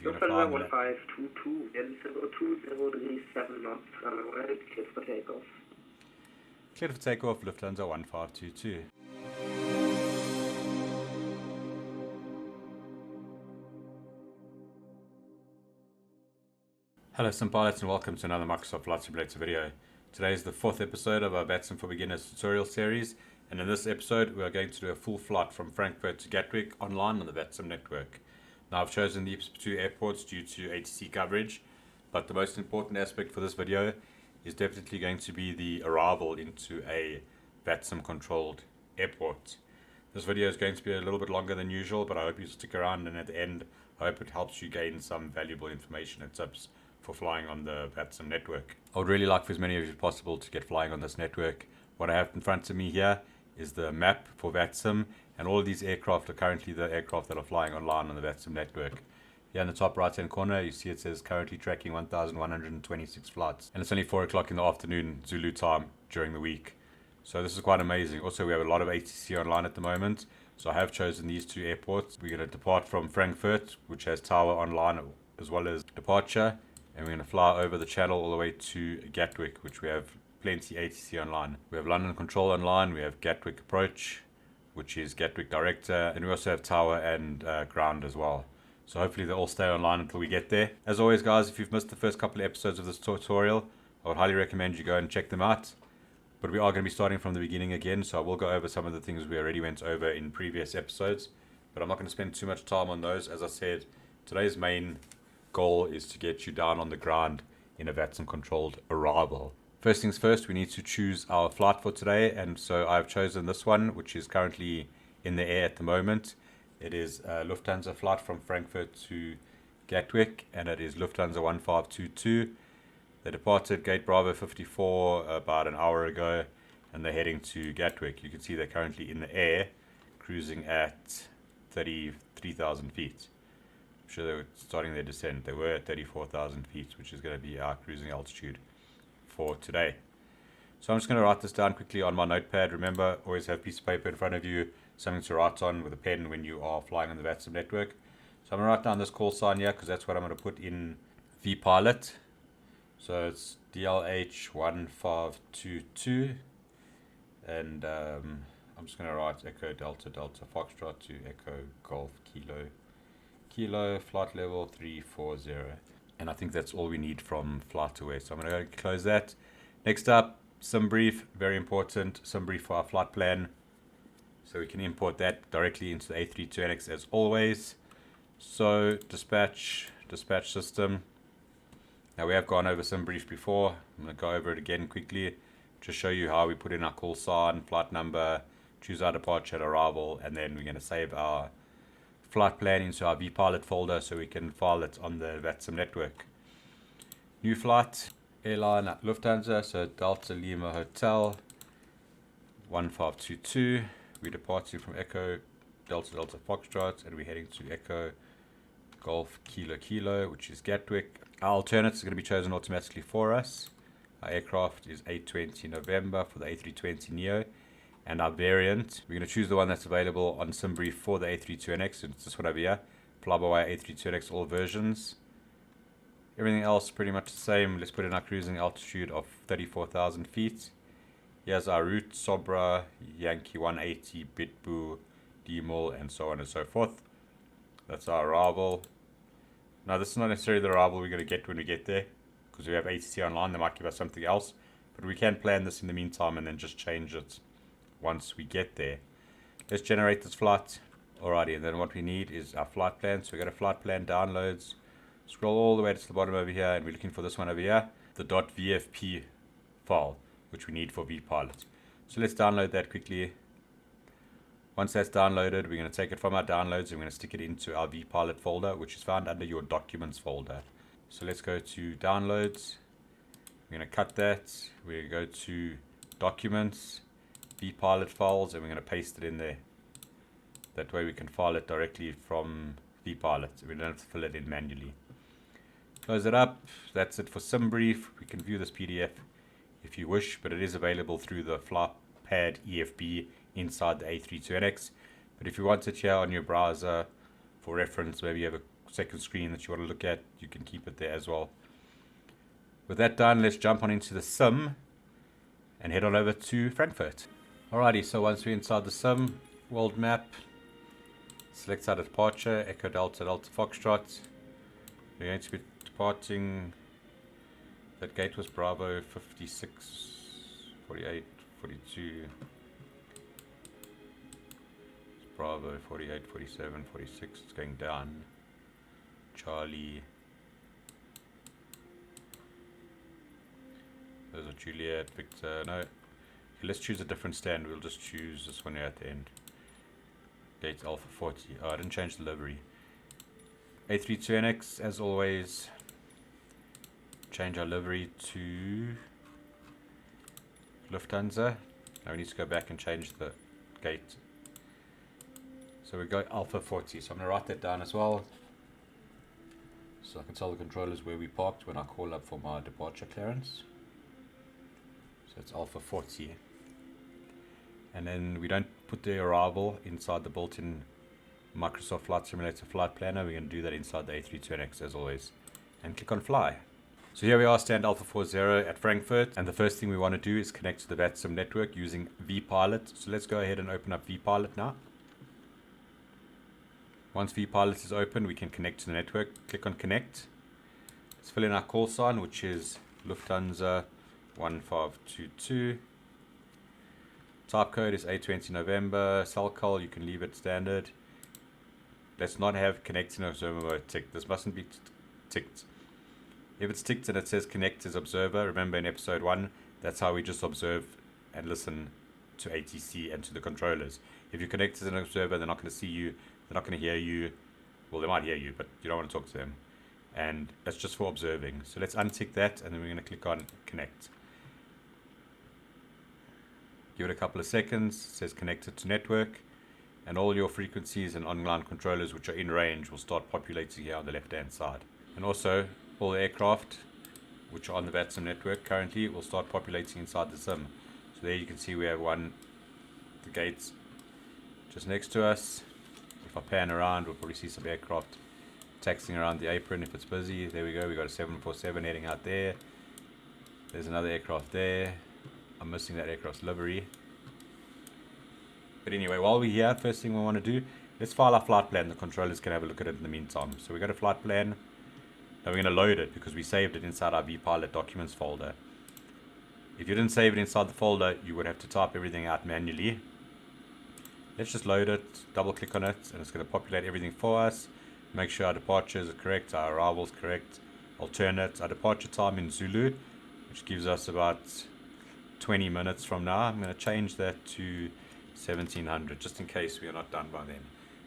you're going to fly on Lufthansa 1522, and 020 degrees 7 knots, runway right, clear for takeoff. Clear for takeoff, Lufthansa 1522. Hello Sim pilots and welcome to another Microsoft Flight Simulator video. Today is the 4th episode of our Vatsim for Beginners tutorial series, and in this episode we are going to do a full flight from Frankfurt to Gatwick online on the Vatsim network. Now I've chosen these two airports due to ATC coverage, but the most important aspect for this video is definitely going to be the arrival into a Vatsim controlled airport. This video is going to be a little bit longer than usual, but I hope you stick around, and at the end I hope it helps you gain some valuable information and tips for flying on the Vatsim network. I would really like for as many of you as possible to get flying on this network. What I have in front of me here is the map for Vatsim, and all of these aircraft are currently the aircraft that are flying online on the Vatsim network. Here in the top right hand corner you see it says currently tracking 1,126 flights, and it's only 4 o'clock in the afternoon Zulu time during the week. So this is quite amazing. Also we have a lot of ATC online at the moment, so I have chosen these two airports. We're going to depart from Frankfurt, which has tower online as well as departure, and we're going to fly over the channel all the way to Gatwick, which we have plenty ATC online. We have London Control online, we have Gatwick Approach, which is Gatwick Director, and we also have tower and ground as well. So hopefully they'll all stay online until we get there. As always guys, if you've missed the first couple of episodes of this tutorial, I would highly recommend you go and check them out. But we are going to be starting from the beginning again, so I will go over some of the things we already went over in previous episodes, but I'm not going to spend too much time on those. As I said, today's main goal is to get you down on the ground in a Vatsim controlled arrival. First things first, we need to choose our flight for today, and so I've chosen this one, which is currently in the air at the moment. It is a Lufthansa flight from Frankfurt to Gatwick, and it is Lufthansa 1522. They departed Gate Bravo 54 about an hour ago, and they're heading to Gatwick. You can see they're currently in the air, cruising at 33,000 feet. I'm sure they were starting their descent. They were at 34,000 feet, which is going to be our cruising altitude for today. So I'm just going to write this down quickly on my notepad. Remember, always have a piece of paper in front of you, something to write on with a pen when you are flying on the Vatsim network. So I'm going to write down this call sign here because that's what I'm going to put in vPilot. So it's DLH1522, and I'm just going to write Echo Delta Delta Foxtrot to Echo Golf Kilo Kilo flight level 340, and I think that's all we need from flight away. So I'm going to go close that. Next up, Simbrief, very important, Simbrief for our flight plan. So we can import that directly into the A32nx as always. So dispatch system. Now we have gone over Simbrief before. I'm going to go over it again quickly, just show you how we put in our call sign, flight number, choose our departure at arrival, and then we're going to save our flight plan into our vPilot folder so we can file it on the Vatsim network. New flight, airline at Lufthansa, so Delta Lima Hotel 1522. We're departing from Echo Delta Delta Foxtrot, and we're heading to Echo Golf Kilo Kilo, which is Gatwick. Our alternates are going to be chosen automatically for us. Our aircraft is A20 November for the A320neo, and our variant, we're going to choose the one that's available on Simbrief for the A32nx, and it's this one over here, Flybywire A32nx, all versions. Everything else pretty much the same. Let's put in our cruising altitude of 34,000 feet. Here's our route, Sobra, Yankee 180, Bitbu, Demol, and so on and so forth. That's our arrival. Now this is not necessarily the arrival we're going to get when we get there, because we have ATC online. They might give us something else, but we can plan this in the meantime and then just change it once we get there. Let's generate this flight. Alrighty, and then what we need is our flight plan. So we go to flight plan downloads, scroll all the way to the bottom over here, and we're looking for this one over here, the .vfp file, which we need for vPilot. So let's download that quickly. Once that's downloaded, we're going to take it from our downloads and we're going to stick it into our vPilot folder, which is found under your documents folder. So let's go to downloads. We're going to cut that. We're going to go to documents, vPilot files, and we're going to paste it in there. That way we can file it directly from vPilot. We don't have to fill it in manually. Close it up. That's it for Simbrief. We can view this PDF if you wish, but it is available through the FlightPad EFB inside the A32nx. But if you want it here on your browser for reference, maybe you have a second screen that you want to look at, you can keep it there as well. With that done, let's jump on into the sim and head on over to Frankfurt. Alrighty, so once we're inside the sim, world map, select our departure, Echo Delta Delta Foxtrot. We're going to be departing, that gate was Bravo 56, 48, 42, Bravo 48, 47, 46, it's going down, Charlie, those are Juliet, Victor, no, okay, let's choose a different stand, we'll just choose this one here at the end, gate Alpha 40, oh I didn't change the livery, A32nx as always, change our livery to Lufthansa, now we need to go back and change the gate. So we go Alpha 40, so I'm going to write that down as well, so I can tell the controllers where we parked when I call up for my departure clearance. So it's Alpha 40, and then we don't put the arrival inside the built-in Microsoft Flight Simulator flight planner, we're going to do that inside the A32nx as always, and click on fly. So here we are, stand Alpha 40 at Frankfurt, and the first thing we want to do is connect to the Vatsim network using vPilot. So let's go ahead and open up vPilot now. Once vPilot is open, we can connect to the network. Click on connect. Let's fill in our call sign, which is Lufthansa 1522. Type code is A20 November. Cell call, you can leave it standard. Let's not have connect in observer mode ticked. This mustn't be ticked. If it's ticked and it says connect as observer, remember in episode 1, that's how we just observe and listen to ATC and to the controllers. If you connect as an observer, they're not going to see you, they're not going to hear you. Well, they might hear you, but you don't want to talk to them. And that's just for observing. So let's untick that, and then we're going to click on connect. Give it a couple of seconds. It says connected to network, and all your frequencies and online controllers which are in range will start populating here on the left hand side. And also all the aircraft which are on the Vatsim network currently will start populating inside the sim. So there you can see we have one, the gates just next to us. If I pan around, we'll probably see some aircraft taxiing around the apron if it's busy. There we go, we got a 747 heading out there. There's another aircraft there. I'm missing that aircraft's livery. But anyway, while we're here, first thing we want to do, let's file our flight plan. The controllers can have a look at it in the meantime. So we got a flight plan. Now we're going to load it because we saved it inside our vPilot documents folder. If you didn't save it inside the folder, you would have to type everything out manually. Let's just load it, double click on it, and it's going to populate everything for us. Make sure our departures are correct, our arrivals correct, alternate, our departure time in Zulu, which gives us about 20 minutes from now. I'm going to change that to 1700 just in case we are not done by then.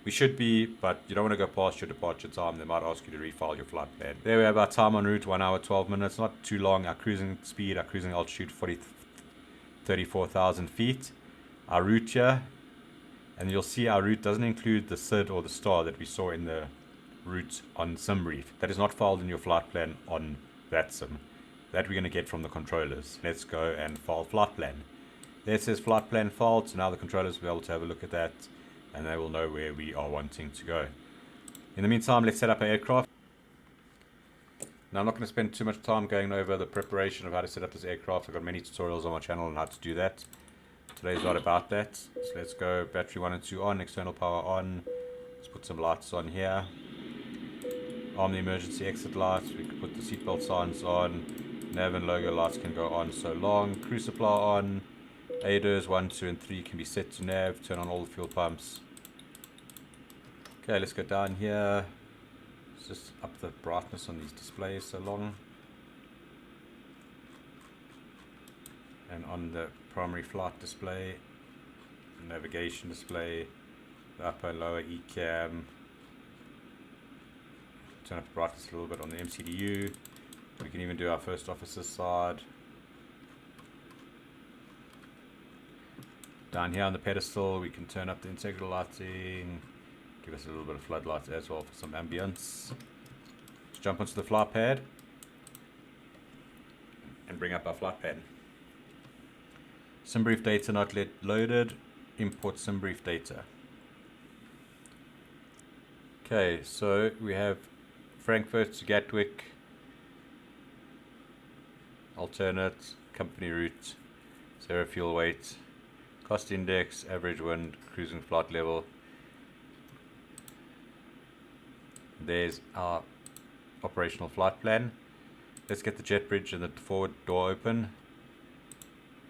We should be, but you don't want to go past your departure time. They might ask you to refile your flight plan. There we have our time en route, 1 hour 12 minutes, not too long. Our cruising speed, our cruising altitude 34,000 feet. Our route here, and you'll see our route doesn't include the SID or the star that we saw in the route on Simbrief. That is not filed in your flight plan on Vatsim. That we're going to get from the controllers. Let's go and file flight plan. There it says flight plan filed, so now the controllers will be able to have a look at that, and they will know where we are wanting to go. In the meantime, let's set up our aircraft. Now, I'm not going to spend too much time going over the preparation of how to set up this aircraft. I've got many tutorials on my channel on how to do that. Today's not about that. So let's go battery 1 and 2 on, external power on. Let's put some lights on here. Arm the emergency exit lights. We can put the seatbelt signs on. Nav and logo lights can go on so long. Crew supply on. ADERs 1, 2 and 3 can be set to nav. Turn on all the fuel pumps. Okay, let's go down here. Let's just up the brightness on these displays so long. And on the primary flight display, navigation display, the upper and lower ECAM. Turn up the brightness a little bit on the MCDU. We can even do our first officer's side. Down here on the pedestal, we can turn up the integral lighting, give us a little bit of floodlights as well for some ambience. Let's jump onto the flight pad and bring up our flight pad. Simbrief data not yet loaded. Import Simbrief data. Okay, so we have Frankfurt to Gatwick, alternate, company route, 0 fuel weight, cost index, average wind, cruising flight level. There's our operational flight plan. Let's get the jet bridge and the forward door open.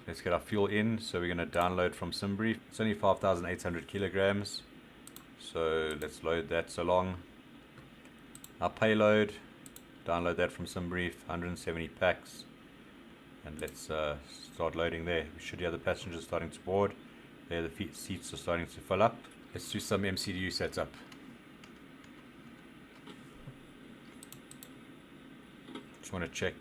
Let's get our fuel in. So we're going to download from Simbrief. It's only 5,800 kilograms. So let's load that so long. Our payload, download that from Simbrief, 170 packs. And let's start loading there. We should hear the passengers starting to board. There, the seats are starting to fill up. Let's do some MCDU setup. Just want to check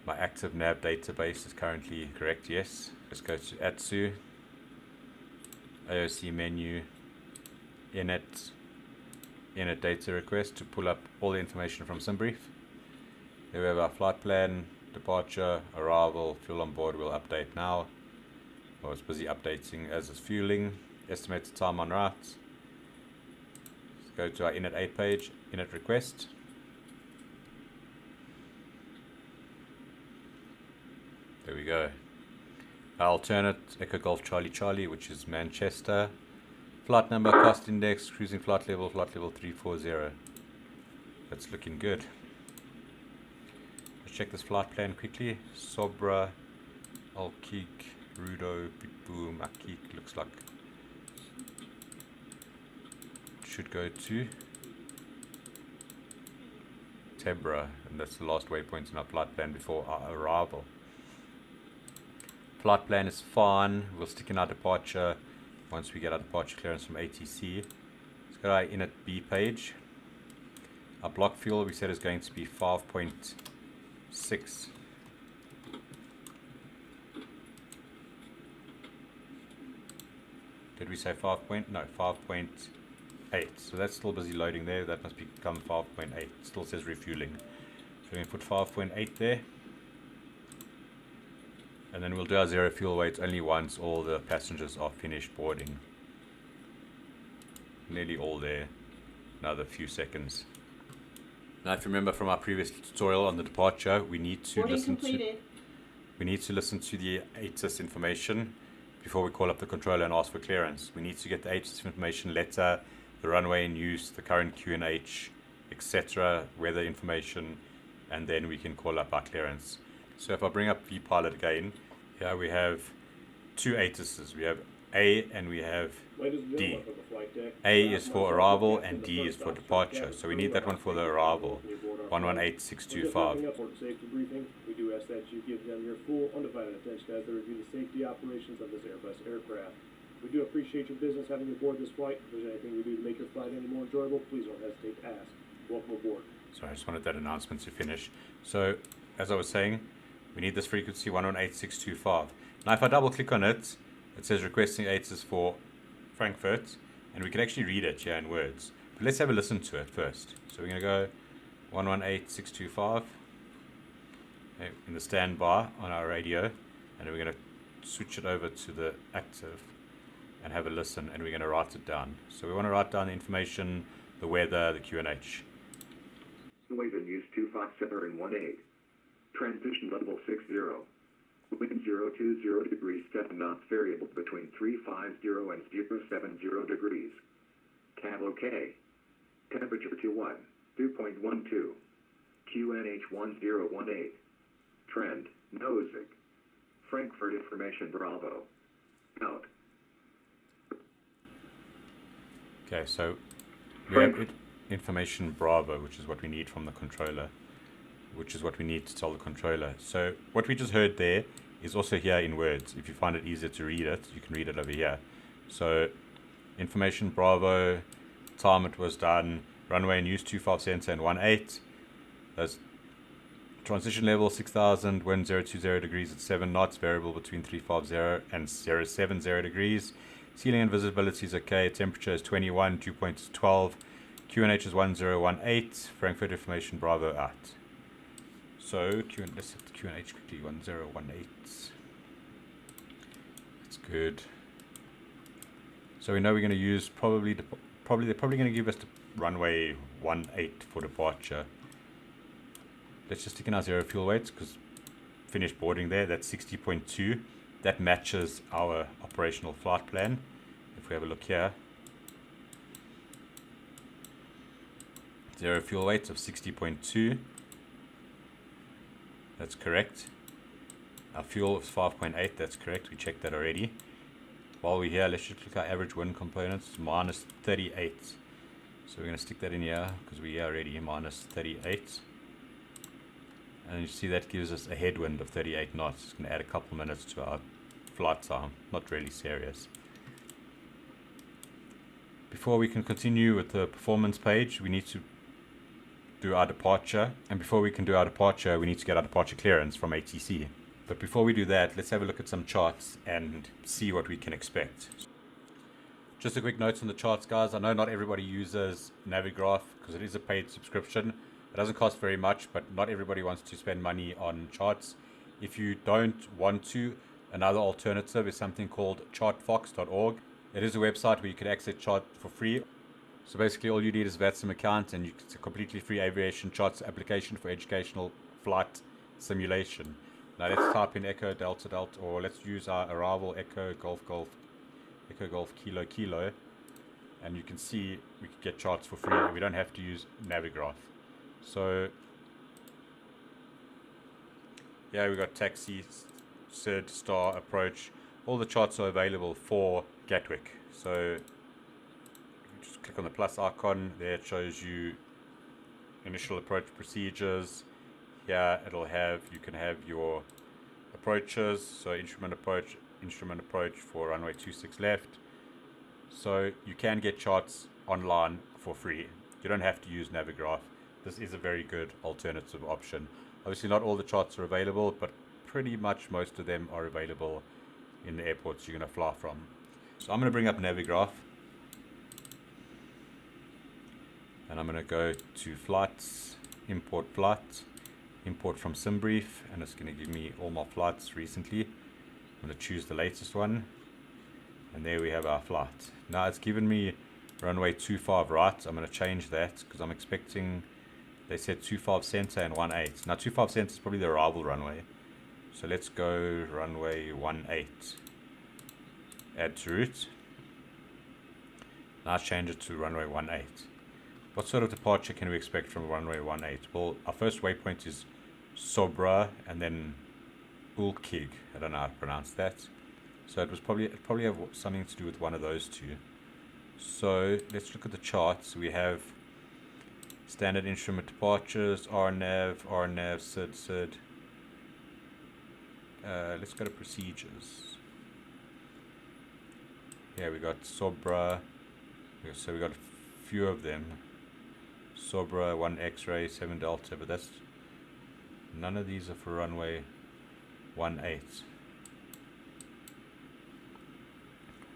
my active nav database is currently correct. Yes. Let's go to ATC, AOC menu, init data request to pull up all the information from Simbrief. Here we have our flight plan, departure, arrival, fuel on board. We'll update now. I was busy updating as it's fueling. Estimated time on route. Let's go to our init 8 page, init request. There we go. Our alternate Echo Golf Charlie Charlie, which is Manchester. Flight number, cost index, cruising flight level 340. That's looking good. Let's check this flight plan quickly. Sobra, Alkik, Rudo, Pitboom, Akik. Looks like it should go to Tebra, and that's the last waypoint in our flight plan before our arrival. Flight plan is fine. We'll stick in our departure once we get our departure clearance from ATC. Let's go to our init B page. Our block fuel we said is going to be 5.6. Did we say 5 No, 5.8. So that's still busy loading there. That must become 5.8. Still says refueling. So we're going to put 5.8 there. And then we'll do our 0 fuel weight only once all the passengers are finished boarding. Nearly all there. Another few seconds. Now, if you remember from our previous tutorial on the departure, we need to listen to the ATIS information before we call up the controller and ask for clearance. We need to get the ATIS information letter, the runway in use, the current QNH, etc., weather information, and then we can call up our clearance. So if I bring up vPilot again, here we have two ATISs. We have A and we have D. A is for arrival and D is for departure. So we need that one for the arrival, 118625. We do ask that you give them your full undivided attention as they review the safety operations of this Airbus aircraft. We do appreciate your business having you aboard this flight. If there's anything we do to make your flight any more enjoyable, please don't hesitate to ask. Welcome aboard. So I just wanted that announcement to finish. So as I was saying, we need this frequency 118625. Now if I double click on it, it says requesting ATIS for Frankfurt, and we can actually read it here in words. But let's have a listen to it first. So we're going to go 118625 in the standby on our radio, and we're going to switch it over to the active and have a listen, and we're going to write it down. So we want to write down the information, the weather, the QNH. Noise in use 25718. Transition level 60. Wind 020 degrees 7 knots, variable between 350 and 070 degrees. Cab OK. Temperature 2.12. QNH 1018. Trend, Nozick. Frankfurt information Bravo. Out. Okay, so we have information Bravo, which is what we need from the controller, which is what we need to tell the controller. So what we just heard there is also here in words. If you find it easier to read it, you can read it over here. So information Bravo, time it was done, runway in use 257 and 18. That's transition level 6000, wind 020 degrees at 7 knots, variable between 350 and 070 degrees. Ceiling and visibility is okay. Temperature is 21, dew point is 12. QNH is 1018. Frankfurt information Bravo out. So let's set the QNH quickly, 1018. That's good. So we know we're going to use they're probably going to give us the runway runway 18 for departure. Let's just stick in our zero fuel weights because finished boarding there. That's 60.2. That matches our operational flight plan. If we have a look here, zero fuel weights of 60.2. That's correct. Our fuel is 5.8. That's correct. We checked that already. While we're here, let's just look at our average wind components. Minus 38. So we're going to stick that in here because we're here already. Minus 38. And you see that gives us a headwind of 38 knots. It's going to add a couple minutes to our flight time. Not really serious. Before we can continue with the performance page, we need to do our departure. And before we can do our departure, we need to get our departure clearance from ATC. But before we do that, let's have a look at some charts and see what we can expect. Just a quick note on the charts, guys. I know not everybody uses Navigraph because it is a paid subscription. It doesn't cost very much, but not everybody wants to spend money on charts. If you don't want to, another alternative is something called chartfox.org. It is a website where you can access chart for free. So basically all you need is a Vatsim account and it's a completely free aviation charts application for educational flight simulation. Now let's type in Echo Delta Delta, or let's use our arrival Echo Golf Golf Echo Golf Kilo Kilo, and you can see we can get charts for free. We don't have to use Navigraph. So yeah, we got taxi, SID, star, approach. All the charts are available for Gatwick. So just click on the plus icon there. It shows you initial approach procedures. Here it'll have, you can have your approaches, so instrument approach for runway 26 left. So you can get charts online for free. You don't have to use Navigraph. This is a very good alternative option. Obviously not all the charts are available, but pretty much most of them are available in the airports you're going to fly from. So I'm going to bring up Navigraph. And I'm going to go to flights, import flight, import from Simbrief, and it's going to give me all my flights recently. I'm going to choose the latest one. And there we have our flight. Now it's given me runway 25 right. I'm going to change that because I'm expecting, they said 25 center and 18. Now 25 center is probably the arrival runway. So let's go runway 18. Add to route. Now change it to runway 18. What sort of departure can we expect from runway 18? Well, our first waypoint is Sobra and then Ulkig. I don't know how to pronounce that. So it probably have something to do with one of those two. So let's look at the charts. We have standard instrument departures, RNAV, SID. Let's go to procedures. Yeah, we got Sobra. So we got a few of them. Sobra, 1 X-ray, 7 Delta, but that's none of these are for runway 18.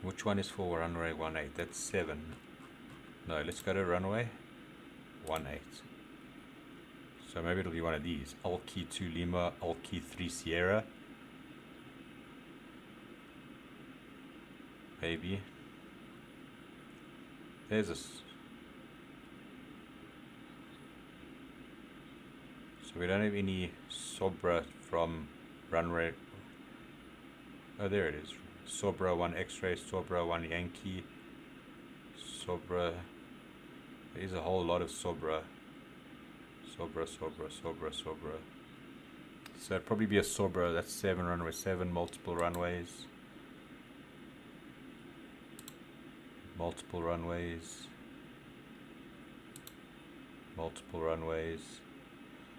Which one is for runway 18? That's 7. No, let's go to runway 18. So maybe it'll be one of these. Alki 2 Lima, Alki 3 Sierra. Maybe. There's a... So we don't have any Sobra from runway... Oh, there it is. Sobra 1 X-ray, Sobra 1 Yankee, Sobra... There's a whole lot of Sobra. Sobra. So it'd probably be a Sobra. That's 7 runway 7, multiple runways. Multiple runways.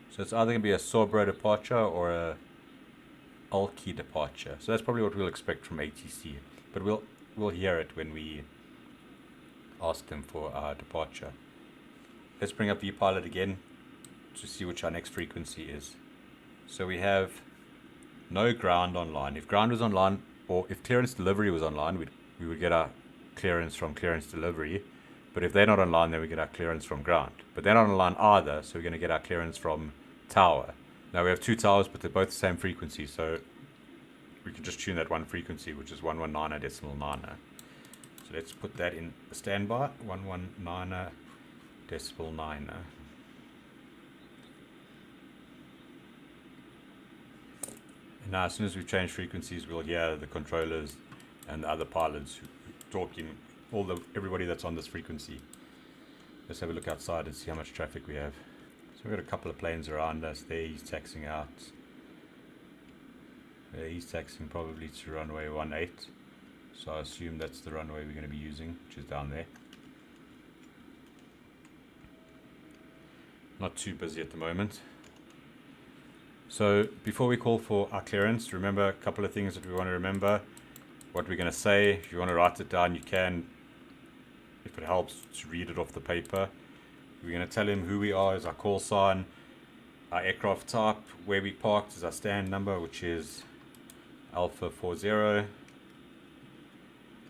So it's either going to be a Sobra departure or a Alki departure. So that's probably what we'll expect from ATC. But we'll hear it when we ask them for our departure. Let's bring up vPilot again to see which our next frequency is. So we have no ground online. If ground was online, or if clearance delivery was online, we would get our clearance from clearance delivery. But if they're not online, then we get our clearance from ground. But they're not online either, so we're going to get our clearance from tower. Now we have 2 towers, but they're both the same frequency, so we can just tune that one frequency, which is 119.9. So let's put that in the standby, 119.9. decibel 9. And now as soon as we change frequencies, we'll hear the controllers and the other pilots talking, everybody that's on this frequency. Let's have a look outside and see how much traffic we have. So we've got a couple of planes around us. There he's taxiing out. There he's taxiing probably to runway 18. So I assume that's the runway we're going to be using, which is down there. Not too busy at the moment. So before we call for our clearance, remember a couple of things that we want to remember. What we're going to say. If you want to write it down, you can. If it helps to read it off the paper. We're going to tell him who we are as our call sign, our aircraft type, where we parked is our stand number, which is Alpha 40.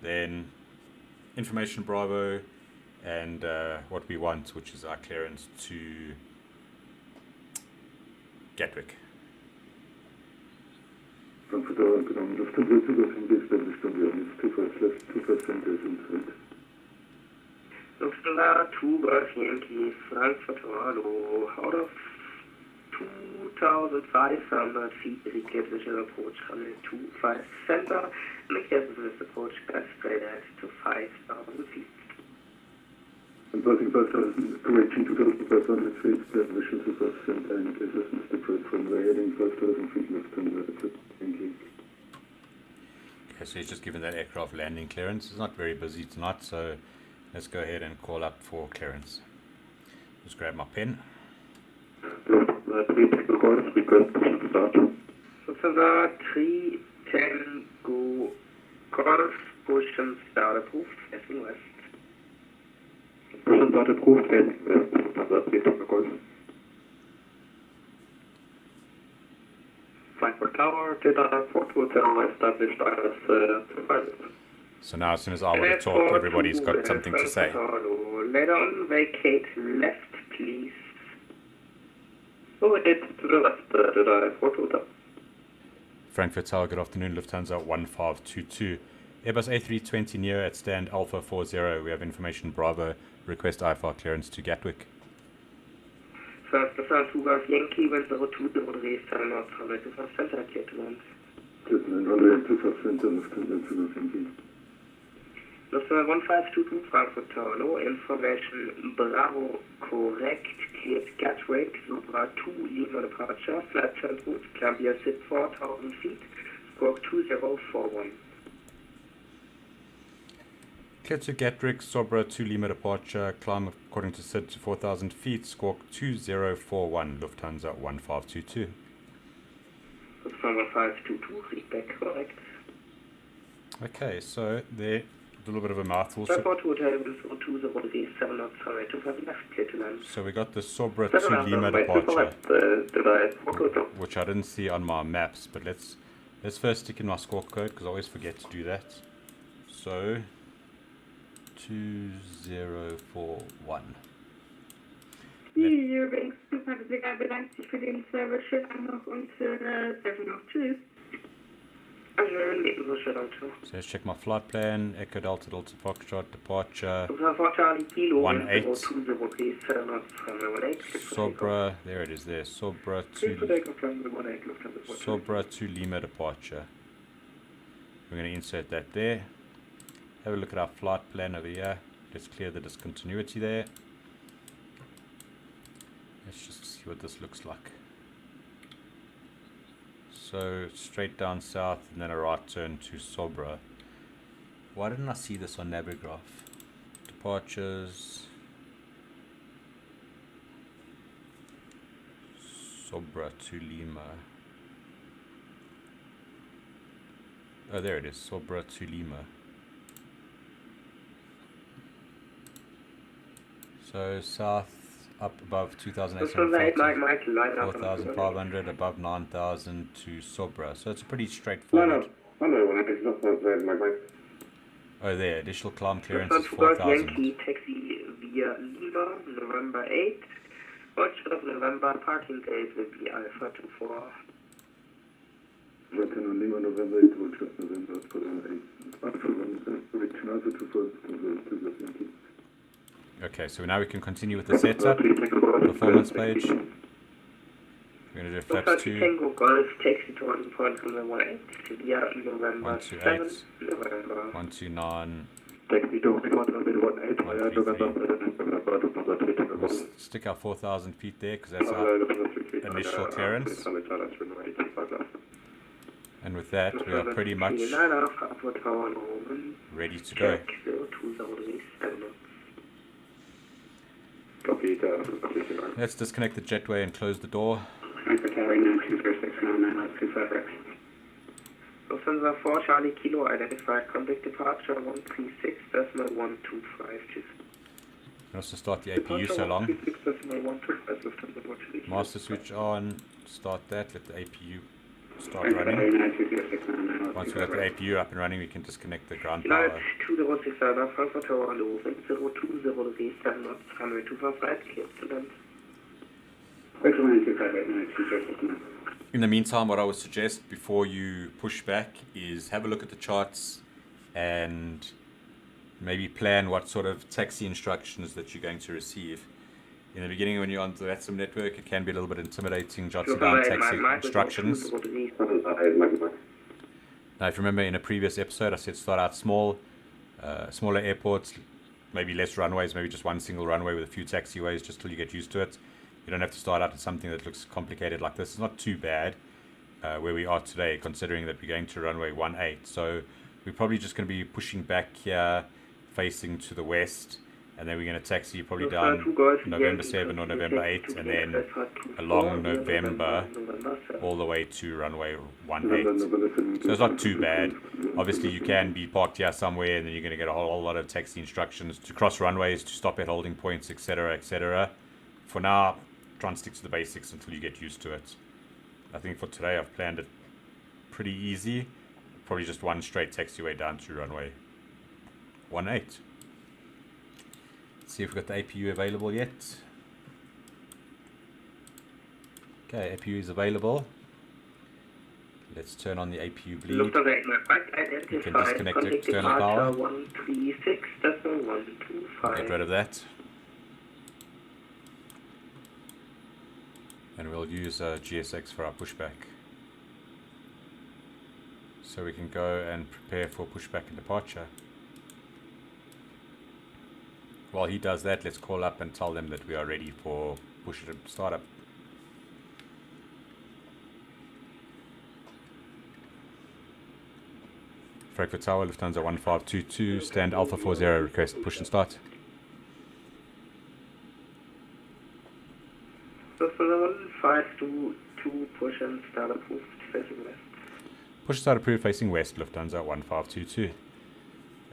Then information Bravo, and what we want, which is our clearance to Gatwick. Frankfurt genommen, Lufthansa Zugauslinie established on the honest 2% is in threat. Lufthansa 2 Golf Yankee, Frankfurt, hello. Out of 2,500 feet, indicate visual approach runway 25 center. Indicate this approach path straight ahead to 5,000 feet. And passing 5,000, correction 2,500 feet, visual to center and assessment approach from the heading 5,000 feet Lufthansa Yankee. Okay, so he's just given that aircraft landing clearance. It's not very busy tonight, so let's go ahead and call up for clearance. Just grab my pen. Lufthansa 310 go Golf, push and start approved, facing west. Push and start approved, facing west, Lufthansa 310 Golf. Frankfurt Tower, Data 420 established as So now as soon as I want to talk, everybody's got something to say. Later on, vacate left, please. Overhead to the left, Data 420. Frankfurt Tower, good afternoon, Lufthansa 1522. Airbus A320neo at stand Alpha 40. We have information Bravo. Request IFR clearance to Gatwick. First, Lufthansa 2 Golf Yankee, 1020 North, runway 25 center, clear to land. Runway 25 center, Lufthansa 2 Golf Yankee. Lufthansa 1522 Frankfurt Tower, no information Bravo, correct, cleared Gatwick, Super 2 Lima departure, flight turn route, Columbia SID 4,000 feet, squawk 2041. Clear to Gatwick, Sobra 2 Lima departure, climb according to SID to 4,000 feet, squawk 2041, Lufthansa 1522. Lufthansa 1522, feedback correct. Okay, so there, a little bit of a mouthful. So we got the Sobra 2 Lima departure, which I didn't see on my maps, but let's first stick in my squawk code because I always forget to do that. So 2041. Übrigens, Flugzeugträger bedankt sich für den Service. Schönen Abend noch und treffen noch. Tschüss. So let's check my flight plan. Echo Delta Delta Foxtrot departure 18. Sobra, there it is there. Sobra 2 Lima departure. We're going to insert that there. Have a look at our flight plan over here. Let's clear the discontinuity there. Let's just see what this looks like. So straight down south and then a right turn to Sobra. Why didn't I see this on Navigraph? Departures. Sobra to Lima. Oh, there it is. Sobra to Lima. So south up above 2,840, 4,500, above 9,000 to Sobra. So it's pretty straightforward. Oh, there, additional climb clearance is 4,000. Yankee taxi via Lima, November 8. Watch of November, parking date will be Alpha 24. Lima, November 8, watch of November 8. Alpha 1, correction Alpha 24, Yankee. Okay, so now we can continue with the setup. Performance page. We're going to do flaps Lufthansa 2. Tango Golf, taxi to 1.118, via November 128, 7, November. 129. Taxi to 1.118 via November 7. We'll stick our 4,000 feet there because that's our initial clearance. And with that, we are pretty much ready to go. Let's disconnect the jetway and close the door. Lufthansa 4 Charlie Kilo identified contact departure 136.125. And also start the APU so long. Master switch on, start that, let the APU start running. Once we got the APU up and running, we can disconnect the ground power. United 206 Frankfurt Tower, hello, 0207 knots, runway 255, clear to land. In the meantime, what I would suggest before you push back is have a look at the charts and maybe plan what sort of taxi instructions that you're going to receive. In the beginning, when you're on the Vatsim network, it can be a little bit intimidating jotting down taxi instructions. Now, if you remember in a previous episode, I said start out small, smaller airports, maybe less runways, maybe just one single runway with a few taxiways just till you get used to it. You don't have to start out at something that looks complicated like this. It's not too bad where we are today, considering that we're going to runway 18. So we're probably just going to be pushing back here, facing to the west, and then we're going to taxi probably down November 7 or November 8, and then along November all the way to runway 18. So it's not too bad. Obviously you can be parked here somewhere and then you're going to get a whole lot of taxi instructions to cross runways, to stop at holding points, etc, etc. For now, try and stick to the basics until you get used to it. I think for today I've planned it pretty easy. Probably just one straight taxiway down to runway 18. Let's see if we've got the APU available yet. Okay, APU is available. Let's turn on the APU bleed. You can disconnect the external power. Get rid of that. And we'll use GSX for our pushback. So we can go and prepare for pushback and departure. While he does that, let's call up and tell them that we are ready for push and startup. Frankfurt Tower, Lufthansa 1522, stand Alpha 40, request push and start. Lufthansa 1522, push and start approved, facing west. Push and start approved, facing west, Lufthansa 1522.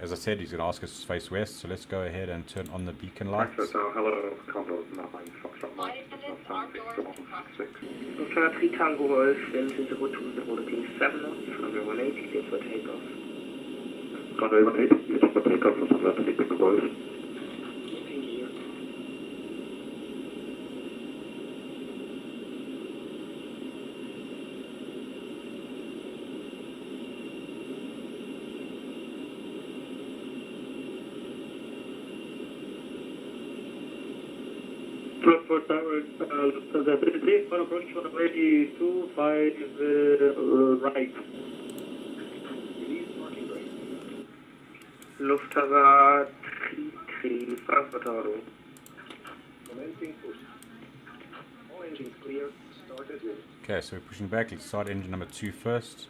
As I said, he's going to ask us to face west, so let's go ahead and turn on the beacon lights. Hello, Congo 9, Foxtrot 9, Lufthansa 3 Tango Golf, wind 0207 knots, runway 18, clear for takeoff. Runway 18, clear for takeoff, Lufthansa 3 Tango Golf. Frankfurt Tower, Lufthansa 33, on approach runway 25 right. Lufthansa 33, Frankfurt Tower. Commencing push. All engines clear. Start at will. Okay, so we're pushing back. Let's start engine number 2 first.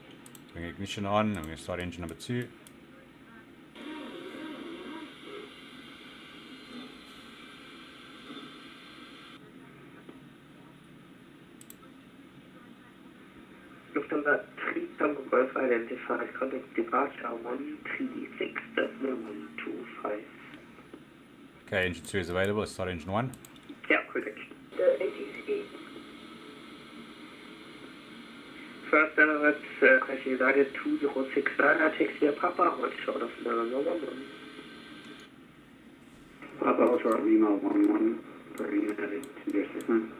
Bring ignition on. I'm going to start engine number 2. Lufthansa 3 Tango Golf identified contact departure 136.125. Okay, engine 2 is available. Let's start engine 1. Yeah, correct. The ATC. First Emirates, Question United 2069, taxi Papa, hold short of November 11. Papa, hold short Lima 11 for United 269.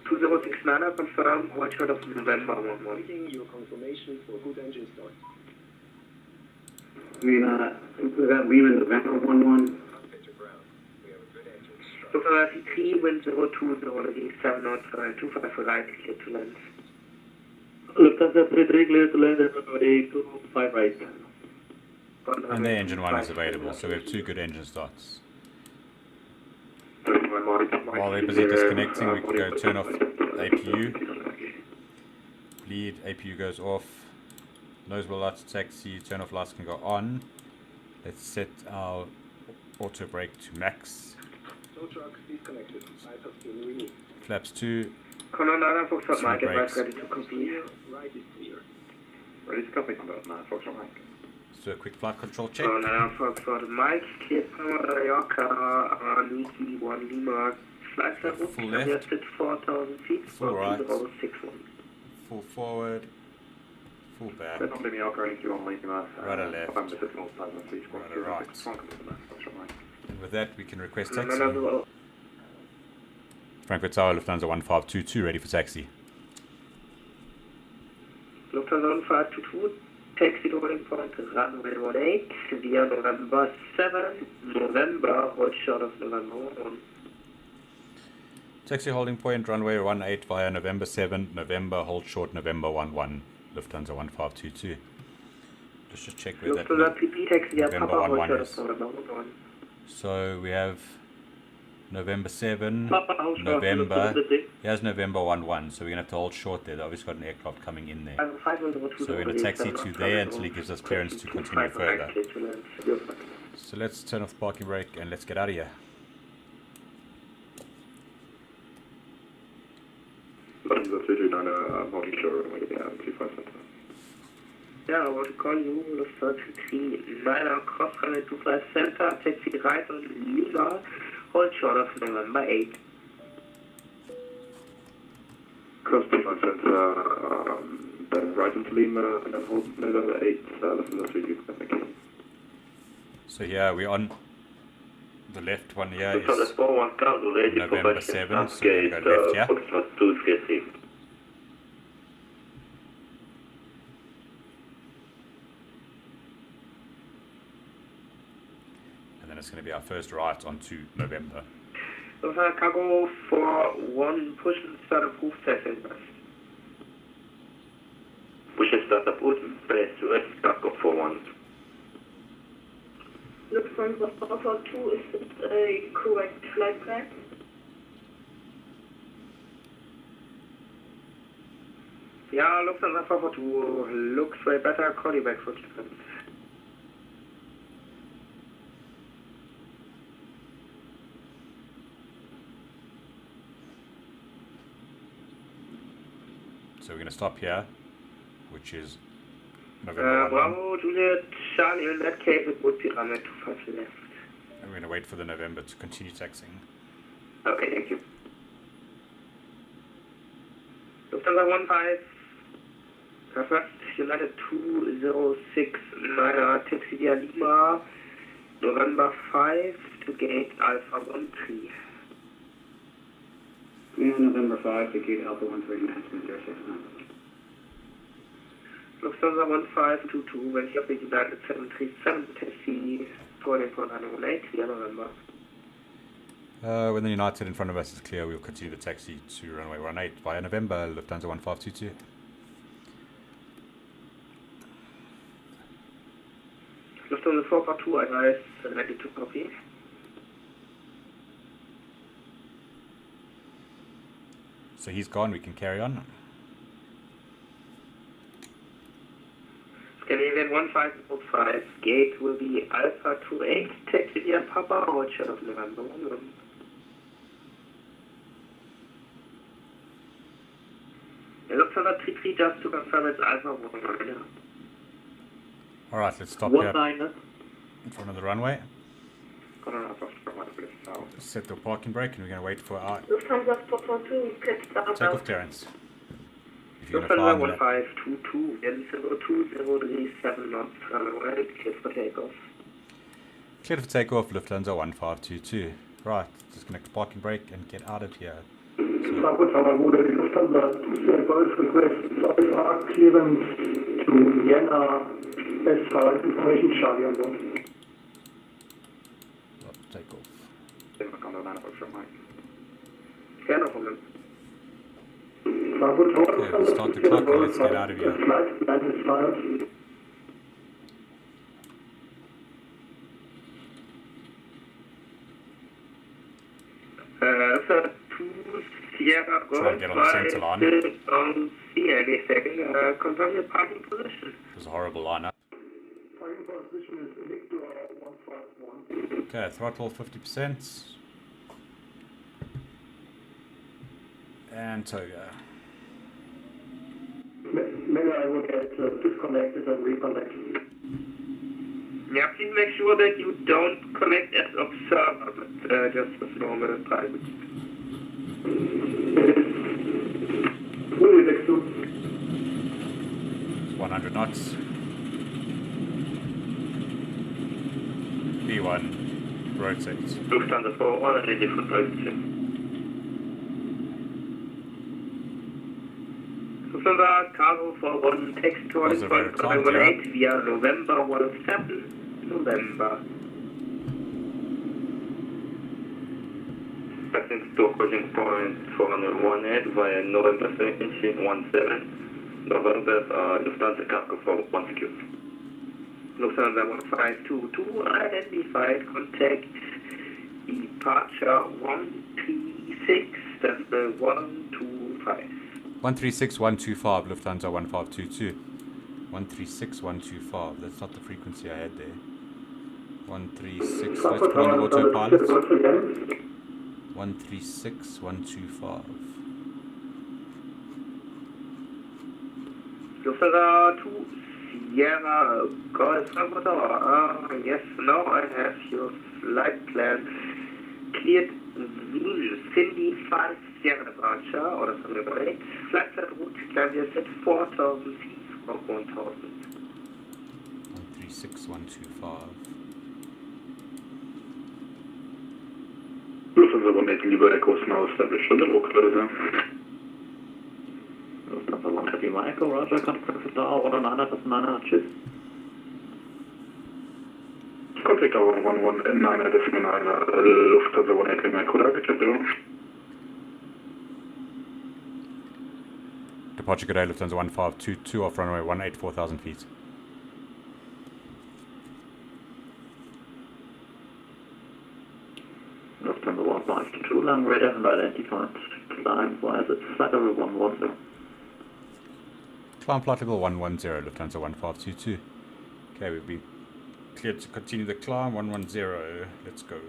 2069, confirm, hold short of November 11. Waiting your confirmation for good engine start. Was that Lima November 11? Lufthansa T3, wind 020 7 knots, 25 right, clear to land. Lufthansa 33 clear to land at runway 25 right. And the engine 1 is available, so we have 2 good engine starts. While they're busy disconnecting, we can go turn off APU. Bleed, APU goes off. Nose wheel lights taxi, turn off lights can go on. Let's set our auto brake to max. No truck, disconnected. I have been removed. Flaps 2. Conrad Foxtrot Mike, brakes. advice ready to complete. Right is clear. Ready to copy, Foxtrot Mike. Let's do a quick flight control check. Conrad Foxtrot Mike, clear power, Mallorca, Niki 1 Lima, flight level, Full left. at 4,000 feet, Full right. 4061. Full forward. Full back. That's on the Mallorca, Niki 1 Lima. Right or left. Right or right. And with that, we can request taxi. Frankfurt Tower, Lufthansa 1522, ready for taxi. Lufthansa 1522, taxi to boarding point, runway 18, via November 7, November, hold short of November 1. Taxi holding point, runway 18 via November 7, November, hold short November 11, Lufthansa 1522. Just check where that Lufthansa PP taxi via November Papa, hold 11 short is. of November 1. So we have November 7, Papa, hold short, November, Lufthansa 3. here's November 11, so we're going to have to hold short there. They've obviously got an aircraft coming in there. So we're going to taxi to there until he gives us clearance to continue further. So let's turn off the parking brake and let's get out of here. Yeah, I want to call you, Lufthansa 39er, cross runway 25 center, taxi right on Lima, hold short of November 8. Cross 25 center, then right into Lima, and then hold November 8, Lufthansa 3, thank you. So here we're on the left one here is Lufthansa 410, ready for November passing 7, so we're going to go left here. Foxtrot 233. And then it's going to be our first right onto November. Lufthansa Cargo for 1, push and start approved, taxi west. Push and start approved, press west, cargo for 1. Lufthansa 442, is it a correct flight plan? Yeah, Lufthansa 442, looks way better, call you back for clearance. So we're going to stop here, which is November 11. Bravo, Juliet, Charlie, in that case it would be runway 25 left. And we're going to wait for the November to continue taxiing. Okay, thank you. Lufthansa 15, First United 2069, taxi via Lima, November 5 to gate Alpha 13. November 5, to gate Alpha 13, management 069. Lufthansa 1522, when you have the United 737 taxi, boarding point 918 via November. When the United in front of us is clear, we'll continue the taxi to runway 18 via November, Lufthansa 1522. Lufthansa 442, advice ready to copy. So he's gone, we can carry on. Scandinavian 1505, gate will be Alpha 28, taxi via Papa, hold short of November 11. Lufthansa 33, just to confirm it's Alpha 11. Alright, let's stop here 19er. in front of the runway. Set the parking brake and we're going to wait for our Lufthansa 442, please start takeoff clearance. If you're going to fly on Lufthansa the 1522, and 2037 knots, runway, clear for takeoff. clear for takeoff, Lufthansa 1522. Right, disconnect the parking brake and get out of here. Frankfurt Tower, Ruder, die Lufthansa, both request IFR clearance to Vienna, as far as information Charlie on board. Take off. Foxtrot Mike. Yeah, no problem. Okay, we'll start the clock and let's get out of here. So, 2 Sierra Try Golf and get on the centre line. on see anything. Confirm your parking position. It was a horrible lineup. Parking position is Victor 151. Okay, throttle 50%. And toga. Maybe I will get disconnected and reconnected. Yeah, please make sure that you don't connect as observer, but just as normal private. Fully Victor. 100 knots. B1, rotate. Lufthansa 4 on a different position. Lufthansa cargo for 1 text to Was it very tight, yeah? 18 via November 17 November. Passing to cruising point 418 via November 17 17 November Lufthansa cargo for 1 secure. Lufthansa 1522 identified contact departure 136 decimal 125. 136125, Lufthansa 1522. 136125, that's not the frequency I had there. 136, let's put on the autopilot. 136125. Lufthansa 2 Sierra Golf Salvador. Yes, now I have your flight plan cleared. Cindy 5 Sierra departure, or something like that. Flight plan route can be set 4,000 feet from 1,000. 136125. Lufthansa 180 Libre Echo is now established on the localizer. Lufthansa 1 Heavy Michael, Roger, contact with Tower 109 tschüss. Contact Tower 119 decimal 9, Lufthansa 180 Micro, Gatwick. Departure good day, Lufthansa 1522 off runway 184,000 feet. Lufthansa 152 long radar and identified climb via the flight level 110. Climb flight level 110, Lufthansa 1522. Okay, we've been cleared to continue the climb, 110, let's go.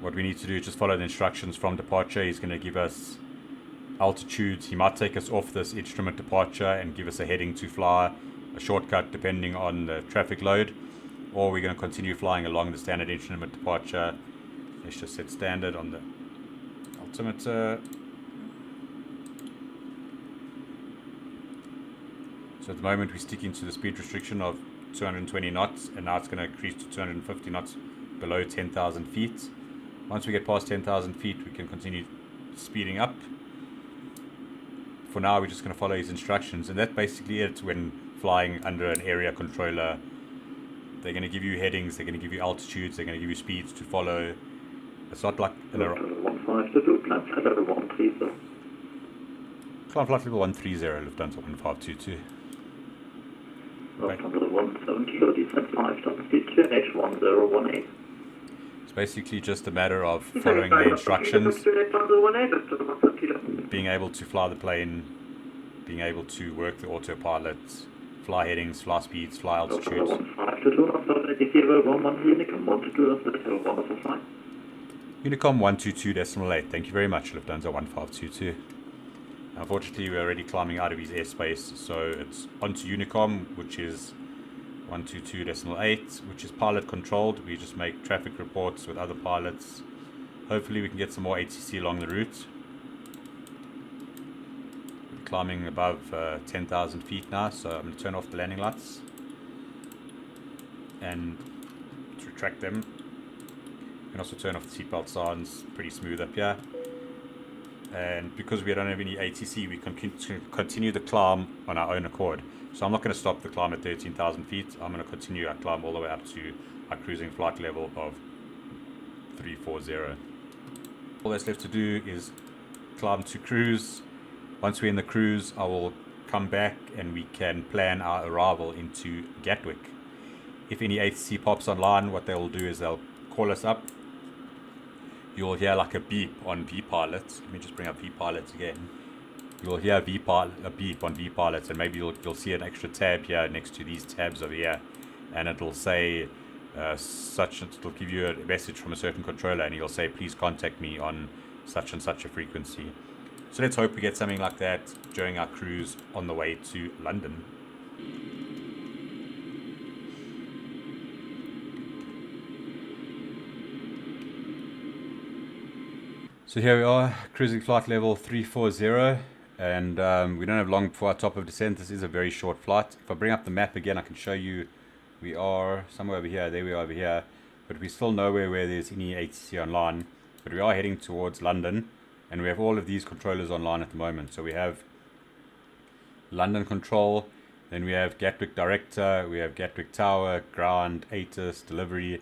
What we need to do is just follow the instructions from departure. He's going to give us altitudes. He might take us off this instrument departure and give us a heading to fly, a shortcut depending on the traffic load, or we're going to continue flying along the standard instrument departure. Let's just set standard on the altimeter. So at the moment we're sticking to the speed restriction of 220 knots, and now it's going to increase to 250 knots below 10,000 feet. Once we get past 10,000 feet, we can continue speeding up. For now, we're just going to follow his instructions, and that's basically it when flying under an area controller. They're going to give you headings, they're going to give you altitudes, they're going to give you speeds to follow. It's not like an Lufthansa 152, climb flight level 130. climb flight level 130, Lufthansa 1522. Lufthansa 170, descent 5,000 feet, QNH 1018. It's basically just a matter of following the instructions, being able to fly the plane, being able to work the autopilot, fly headings, fly speeds, fly altitudes. Unicom 122.8. Thank you very much, Lufthansa 1522. Unfortunately, we're already climbing out of his airspace, so it's onto Unicom, which is 122.8, which is pilot controlled. We just make traffic reports with other pilots. Hopefully we can get some more ATC along the route. We're climbing above 10,000 feet now, so I'm going to turn off the landing lights. and to retract them. You can also turn off the seatbelt signs, pretty smooth up here. And because we don't have any ATC, we can continue the climb on our own accord. So I'm not going to stop the climb at 13,000 feet. I'm going to continue our climb all the way up to our cruising flight level of 340. All that's left to do is climb to cruise. Once we're in the cruise, I will come back and we can plan our arrival into Gatwick. If any ATC pops online, what they will do is they'll call us up. You'll hear like a beep on vPilot. Let me just bring up vPilot again. You'll hear a beep on vPilot, and maybe you'll see an extra tab here next to these tabs over here, and it'll say it'll give you a message from a certain controller, and you'll say, please contact me on such and such a frequency. So let's hope we get something like that during our cruise on the way to London. So here we are, cruising flight level 340, and we don't have long before our top of descent. This is a very short flight. If I bring up the map again, I can show you we are somewhere over here. There we are over here, but we're still nowhere where there's any ATC online. But we are heading towards London, and we have all of these controllers online at the moment. So we have London Control, then we have Gatwick Director, we have Gatwick Tower, Ground, ATIS, Delivery.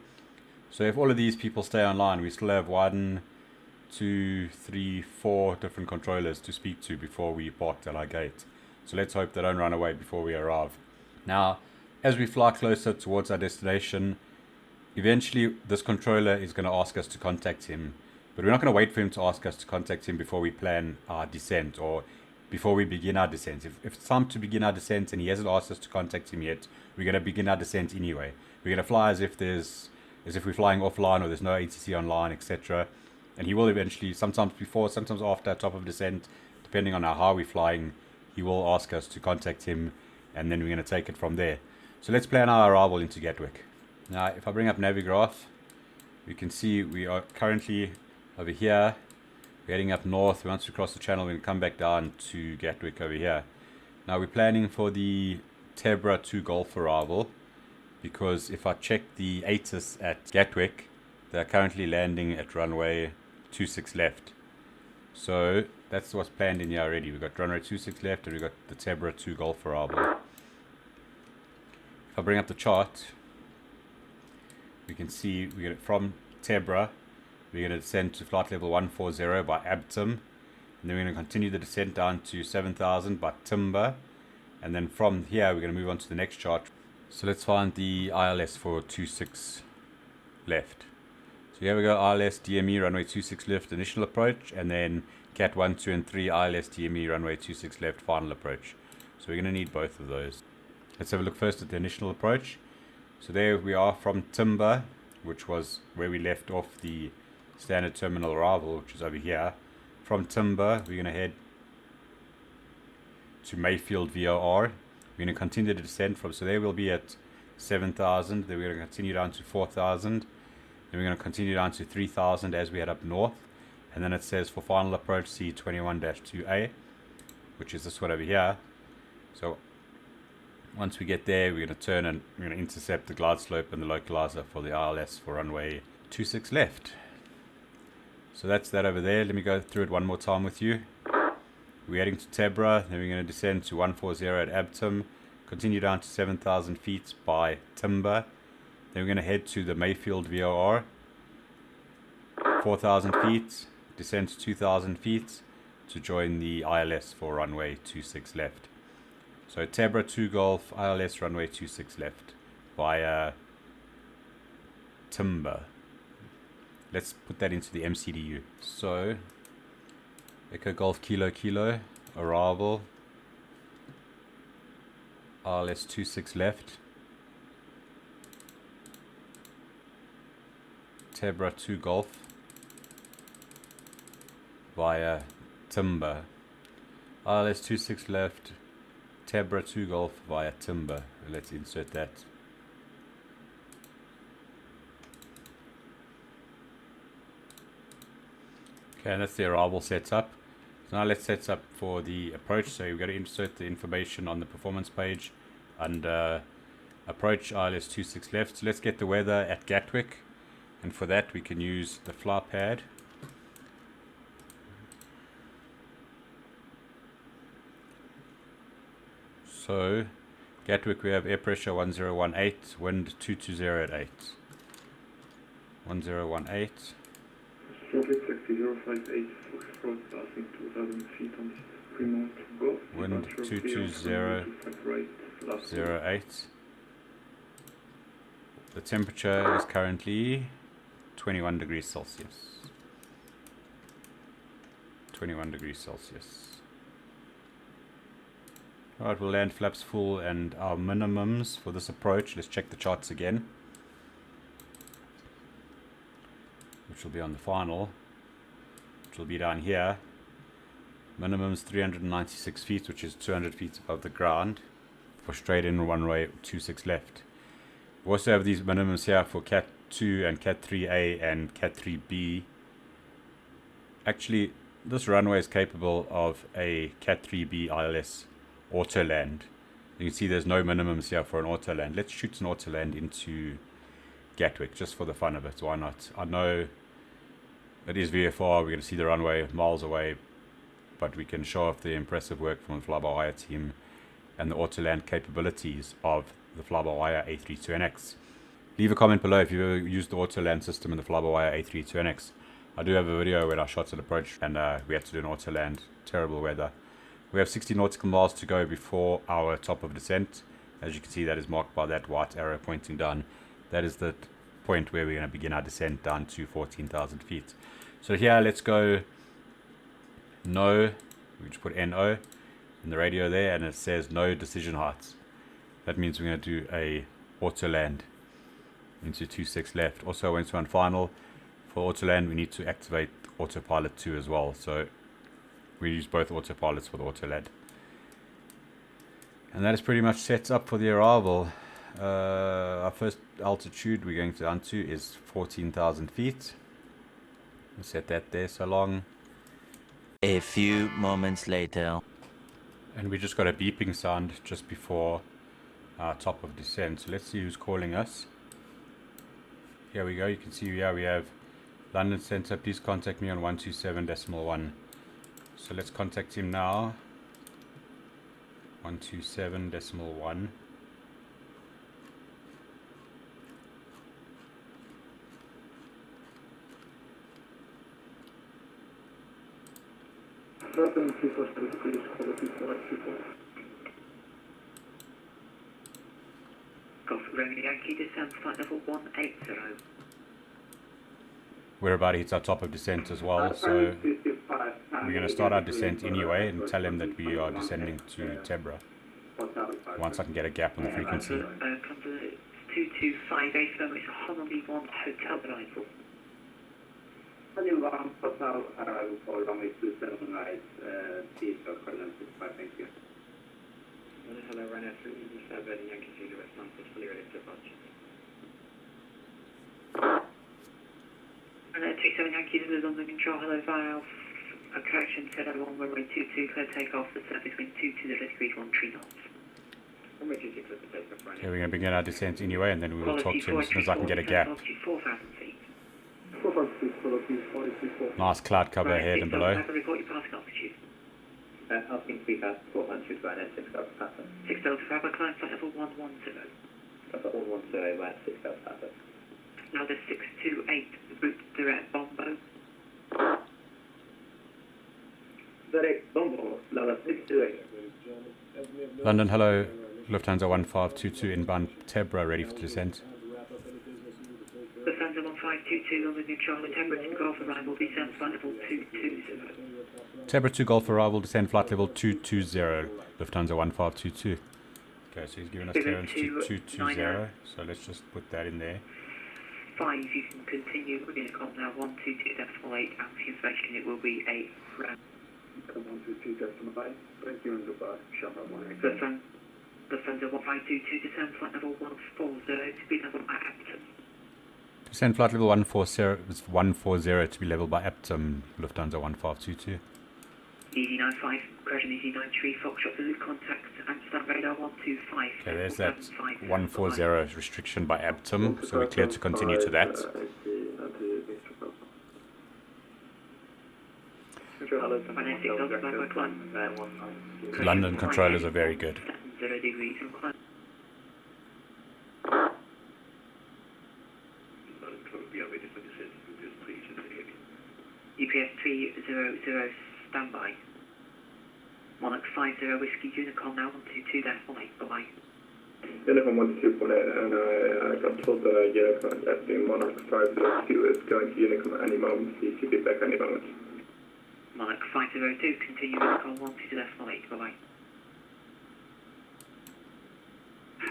So if all of these people stay online, we still have 1, 2, 3, 4 different controllers to speak to before we park at our gate. So let's hope they don't run away before we arrive. Now, as we fly closer towards our destination, eventually this controller is going to ask us to contact him. But we're not going to wait for him to ask us to contact him before we plan our descent or before we begin our descent. If it's time to begin our descent and he hasn't asked us to contact him yet, we're going to begin our descent anyway. We're going to fly as if we're flying offline or there's no ATC online, etc. And he will eventually, sometimes before, sometimes after top of descent, depending on how high we're flying, he will ask us to contact him, and then we're going to take it from there. So let's plan our arrival into Gatwick. Now, if I bring up Navigraph, we can see we are currently over here. We're heading up north. Once we cross the channel, we're going to come back down to Gatwick over here. Now, we're planning for the Tebra 2 Golf arrival, because if I check the ATIS at Gatwick, they're currently landing at runway 26 left. So that's what's planned in here already. We've got runway 26 left, and we've got the Tebra 2 Golf arrival. If I bring up the chart, we can see we're going to, from Tebra, we're going to descend to flight level 140 by Abtim, and then we're going to continue the descent down to 7,000 by Timber, and then from here we're going to move on to the next chart. So let's find the ILS for 26 left. So here we go, ILS DME runway 26 left initial approach, and then CAT 1, 2 and 3 ILS DME runway 26 left final approach. So we're going to need both of those. Let's have a look first at the initial approach. So there we are from Timber, which was where we left off the standard terminal arrival, which is over here. From Timber, we're going to head to Mayfield VOR. We're going to continue the descent from, so there we'll be at 7,000, then we're going to continue down to 4,000, then we're going to continue down to 3,000 as we head up north, and then it says for final approach C21-2A, which is this one over here. So once we get there, we're going to turn and we're going to intercept the glide slope and the localizer for the ILS for runway 26 left. So that's that over there. Let me go through it one more time with you. We're heading to Tebra, then we're going to descend to 140 at Abtim, continue down to 7,000 feet by Timber, then we're going to head to the Mayfield VOR, 4,000 feet, descend to 2,000 feet to join the ILS for runway 26 left. So Tebra 2 Golf, ILS runway 26 left via Timber. Let's put that into the MCDU. So Echo Golf Kilo Kilo, arrival, ILS 26 left, Tebra 2 Golf via Timber, ILS 26 left, Tebra 2 Golf via Timber. Let's insert that. Okay, and that's the arrival setup. So now let's set up for the approach. So we've got to insert the information on the performance page under Approach ILS 26 left. So let's get the weather at Gatwick, and for that we can use the fly pad. So Gatwick, we have air pressure 1018, wind 220 at 8. 1018. Traffic taxi 058, Foxtrot, passing 2000 feet on Fremont Golf. Wind 220.08. The temperature is currently 21 degrees Celsius. 21 degrees Celsius. Alright, we'll land flaps full, and our minimums for this approach, let's check the charts again, which will be on the final, which will be down here. Minimums 396 feet, which is 200 feet above the ground for straight in runway 26 left. We also have these minimums here for Cat 2 and Cat 3A and Cat 3B. Actually, this runway is capable of a Cat 3B ILS autoland. You can see there's no minimums here for an autoland. Let's shoot an autoland into Gatwick just for the fun of it. Why not? I know it is VFR, we're going to see the runway miles away, but we can show off the impressive work from the Flybywire team and the autoland capabilities of the Flybywire A32nx. Leave a comment below if you've ever used the autoland system in the Flybywire A32nx. I do have a video where I shot an approach and we had to do an autoland. Terrible weather. We have 60 nautical miles to go before our top of descent. As you can see, that is marked by that white arrow pointing down. That is the point where we're going to begin our descent down to 14,000 feet. So here, let's go no. We just put NO in the radio there, and it says no decision heights. That means we're going to do a auto land into 26 left. Also, once we're on final, for auto land, we need to activate autopilot 2 as well. So we use both autopilots for the auto land. And that is pretty much set up for the arrival. Our first altitude we're going down to is 14,000 feet. We'll set that there so long. A few moments later. And we just got a beeping sound just before our top of descent. So let's see who's calling us. Here we go. You can see here we have London Centre. Please contact me on 127.1. So let's contact him now. 127.1. Golf Romeo Yankee descent flight level 180. We're about to hit our top of descent as well, so we're going to start our descent anyway and tell him that we are descending to Tebra once I can get a gap on the frequency. 2258 firm, it's a Honolulu 1 hotel arrival. Honolulu 1 hotel arrival for runway 27 right, DiISCORD coordinate 65, thank you. Hello, Ryanair 387, Yankee Zulu West Frankfurt, fully ready to departure. Ryanair 37 Yankee Zulu London Control, hello, via correction, said I 1 runway 22, clear takeoff, the set between 220 degrees 1 tree knots. Okay, we're going to begin our descent anyway, and then we will talk to him as soon as I can get a gap. 4,000 feet. Nice cloud cover ahead and below. Report your passing altitude. Asking 3,400 Ryanair 6 Delta Papa. 6 Delta Papa, climb flight level 110. That's 110, right, 6 Delta Papa. Now the 628, route direct Bombo. Direct Bombo, level 628. London, hello. Lufthansa 1522 inbound Tebra, ready for descent. Lufthansa 1522, London Control, Tebra to Golf arrival, descent flight level 220. Tebra 2 Golf arrival, descend flight level 220, Lufthansa 1522. Okay, so he's giving us clearance to 220, so let's just put that in there. 5, you can continue within a comp now, 122.8, after inspection it will be a round. 122.5, thank you and goodbye, Shamrock 1. Lufthansa 1522, descend flight level 140 to be level at Apton. Descend flight level 140 to be level by Apton, Lufthansa 1522. EZ95, correction EZ93, Foxtrot Zulu, contact Amsterdam radar 125. Okay, there's that 140 restriction by Abtim, so we're clear to continue to that. London controllers are very good. 0 degrees and climb. UPS 300, standby. Monarch 50 Whiskey Unicorn now 122.8, bye-bye. Unicorn 122.8, and I got told that Unicorn at the Monarch 50 is going to Unicorn any moment, so you should be back any moment. Monarch 502, continue Unicorn 122.8, bye-bye.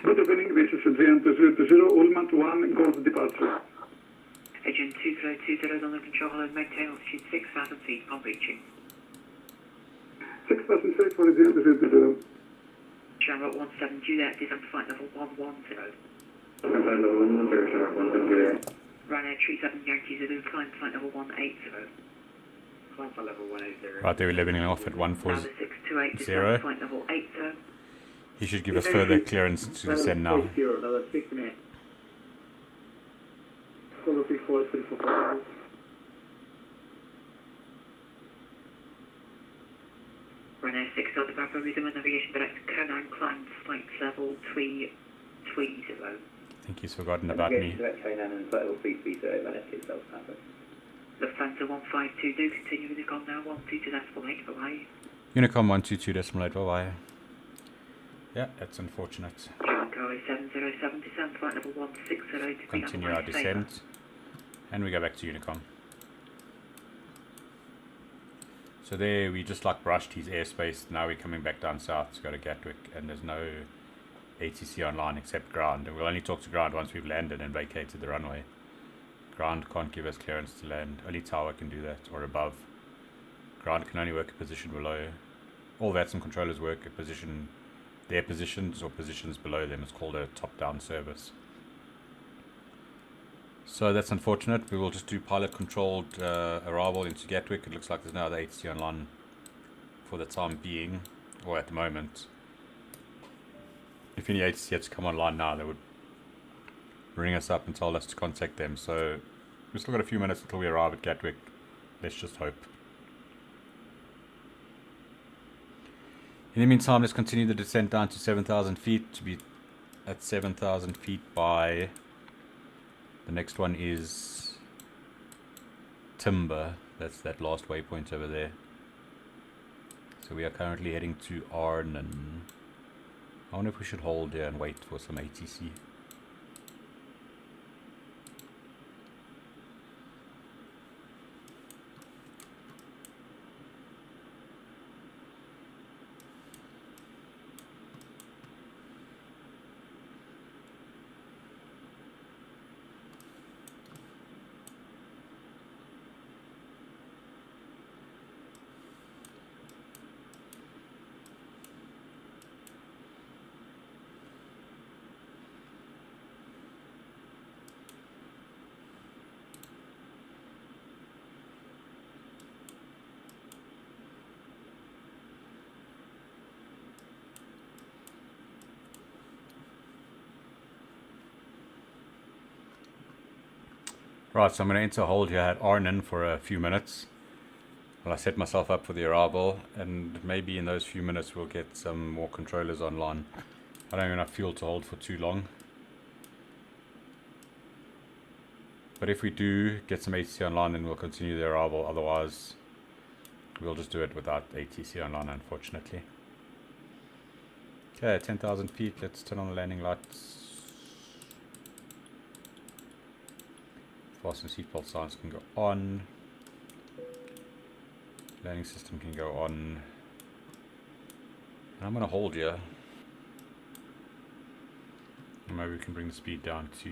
Good evening, this is Agent 020, Ullman 1, go to departure. Agent 2020, London Control, hello, maintain altitude 6,000 feet, on reaching. 6,000 feet for Agent 020. Shamrock 17, Juliet, descent flight level 110. Ryanair 37 Yankee Zulu, climb flight level 180. Climb flight level 180. Right there, we're leveling off at 140. 628, descent flight level 80. He should give us further clearance to descend now. Level 6 minutes. Level 34, 34. Ryanair 6 Delta Bravo, resume navigation direct to Conan, climb flight level 330. I think he's forgotten about me. Lufthansa 152, do continue with the Unicorn now, 122.8, bye-bye. Unicorn 122.8, bye-bye. Yeah, that's unfortunate. Jericho 707, descent flight level 160 to Continue our descent. And we go back to Unicorn. So there, we just like brushed his airspace. Now we're coming back down south to go to Gatwick, and there's no ATC online except ground. And we'll only talk to ground once we've landed and vacated the runway. Ground can't give us clearance to land. Only tower can do that, or above. Ground can only work a position below. All Vatsim controllers work a position, their positions or positions below them. It's called a top-down service. So that's unfortunate. We will just do pilot-controlled arrival into Gatwick. It looks like there's no other ATC online for the time being, or at the moment. If any ATC had to come online now, they would ring us up and tell us to contact them. So we've still got a few minutes until we arrive at Gatwick. Let's just hope. In the meantime, let's continue the descent down to 7,000 feet to be at 7,000 feet by... The next one is Timber. That's that last waypoint over there. So we are currently heading to Arnhem. I wonder if we should hold there and wait for some ATC. Right, so I'm going to enter hold here at Arnhem for a few minutes while I set myself up for the arrival, and maybe in those few minutes we'll get some more controllers online. I don't have enough fuel to hold for too long. But if we do get some ATC online, then we'll continue the arrival. Otherwise, we'll just do it without ATC online, unfortunately. Okay, 10,000 feet. Let's turn on the landing lights. Fasten seatbelt signs can go on. Landing system can go on. And I'm going to hold here. And maybe we can bring the speed down to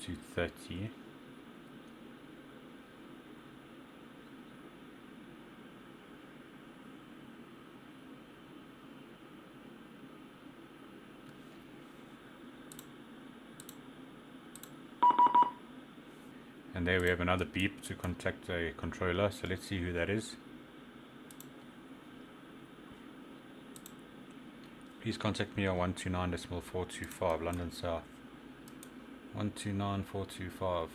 230. And there we have another beep to contact a controller, so let's see who that is. Please contact me on 129.425 London South. 129.425.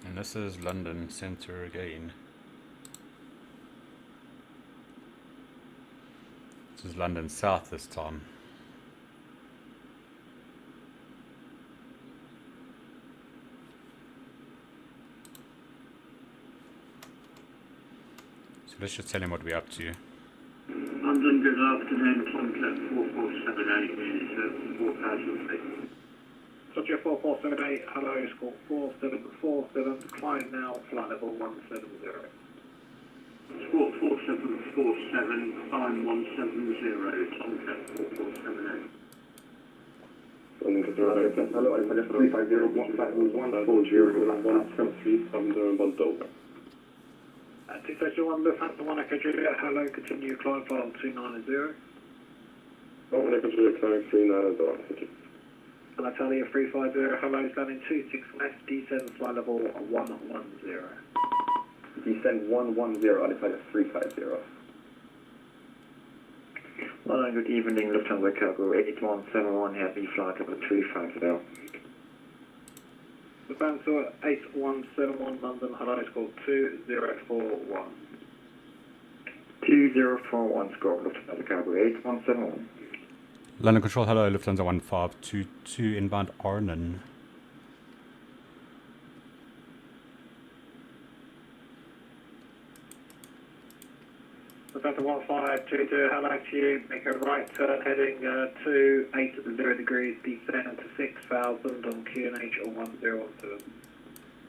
And this is London Centre again. This is London South this time. So let's just tell him what we're up to. London, good afternoon, contact 4478, it's 4,000 feet. Roger, 4478, hello, score 4747, climb now, flight level 170. Sport 4747, climb 170, contact 4478. Hello, I suggest 350, 140, 173, Moldova. 231, Lufthansa 1 Echo Juliet, hello, continue climb file 290. Oh, Echo Juliet, climb 390, thank you. And Italia 350, hello, standing 26 left, descend flight level 110. Descend 110, Italia 350. Well, good evening, Lufthansa Cargo 8171, heavy flight level 350. Lufthansa 8171, London, hello, score 2041. 2041, score Lufthansa Cargo 8171. London Control, hello, Lufthansa 1522, inbound Arnhem. Lufthansa 1522, hello to you, make a right turn heading 280 degrees, descend to 6000 on QNH 1017.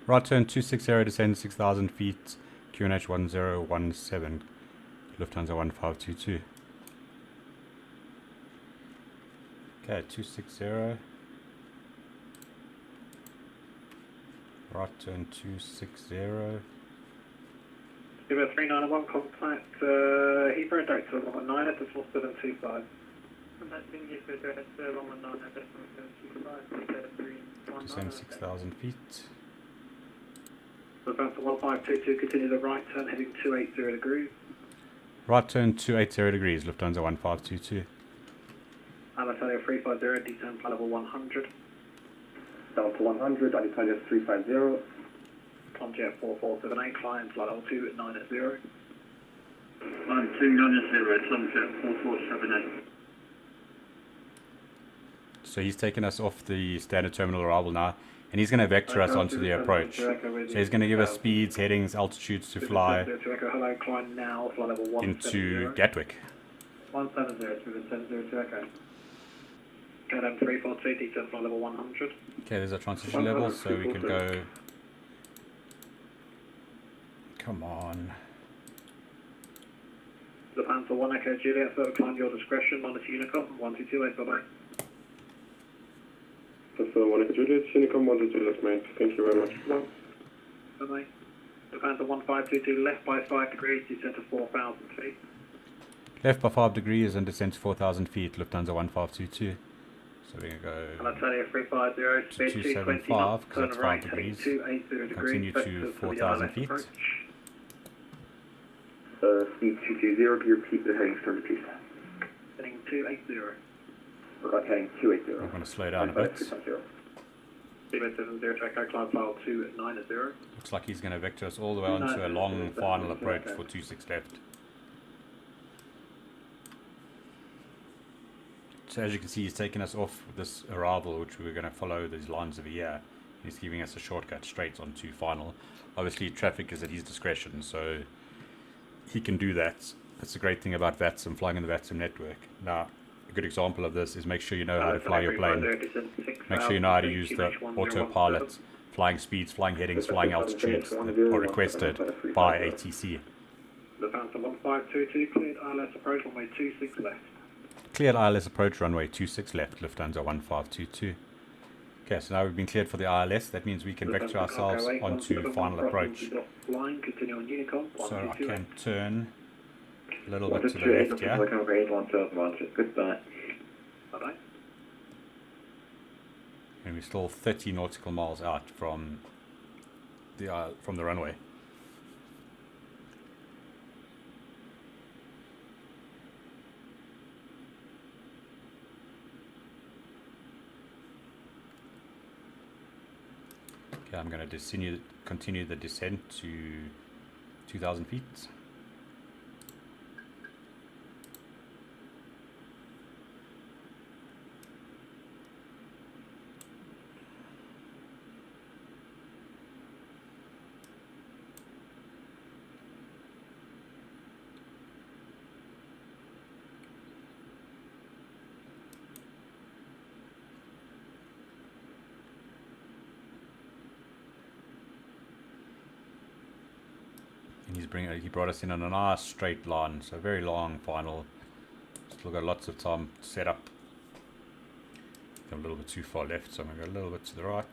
Right turn 260, descend 6,000 feet, QNH 1017, Lufthansa 1522. Okay, 260. Right turn 260. Give 391, contact Heathrow, direct to 119 at decimal 725. Contact Heathrow, direct to 119 at decimal 725. Descend 6,000 feet. Lufthansa 1522, continue the right turn heading 280 degrees. Right turn 280 degrees, Lufthansa 1522. Alitalia 350, descend flight level 100. Down to 100, Alitalia 350. Conjet 4478, climb flight level 290. Climb 290, contact 4478. So he's taken us off the standard terminal arrival now, and he's going to vector us onto the approach. So he's going to give us speeds, headings, altitudes to fly Hello, climb now, flight level 170. into Gatwick. 170, 702 Echo. KLM 342, descend flight level 100. Okay, there's a transition level, so we can go. Come on. Lufthansa 1 Echo Juliet, further climb your discretion, monitor Unicom, 1228, bye bye. Lufthansa 1 Echo Juliet, Unicom 122, mate. Thank you very much. Bye bye. Lufthansa 1522, left by 5 degrees, descend to 4,000 feet. Left by 5 degrees and descend to 4,000 feet, Lufthansa 1522. So we're going to go Alitalia 350, speed 275, because that's 5 right, degrees. 280 Continue to 4,000 feet. Speed 220, can you repeat the heading start, please? Heading 280. Right, heading 280. I'm going to slow down a bit. 70 Echo, climb file 290. Looks like he's going to vector us all the way onto a long final approach for 26 left. So as you can see, he's taken us off this arrival, which we were going to follow these lines over here. He's giving us a shortcut straight onto final. Obviously, traffic is at his discretion, so he can do that. That's the great thing about Vatsim, flying in the Vatsim network. Now, a good example of this is make sure you know how to fly your plane. Make sure you know how to use the autopilot, flying speeds, flying headings, flying altitudes that are requested by ATC. Lufthansa 1522, cleared ILS approach, runway 26 left. Cleared ILS approach, runway 26 left, Lufthansa 1522. Okay, so now we've been cleared for the ILS. That means we can vector ourselves onto final approach. So I can turn a little bit to the left here. Goodbye. Bye-bye. still 30 nautical miles out from the runway. Okay, I'm going to continue the descent to 2,000 feet. He brought us in on a nice straight line, so very long final. Still got lots of time to set up. Got a little bit too far left, so I'm going to go a little bit to the right.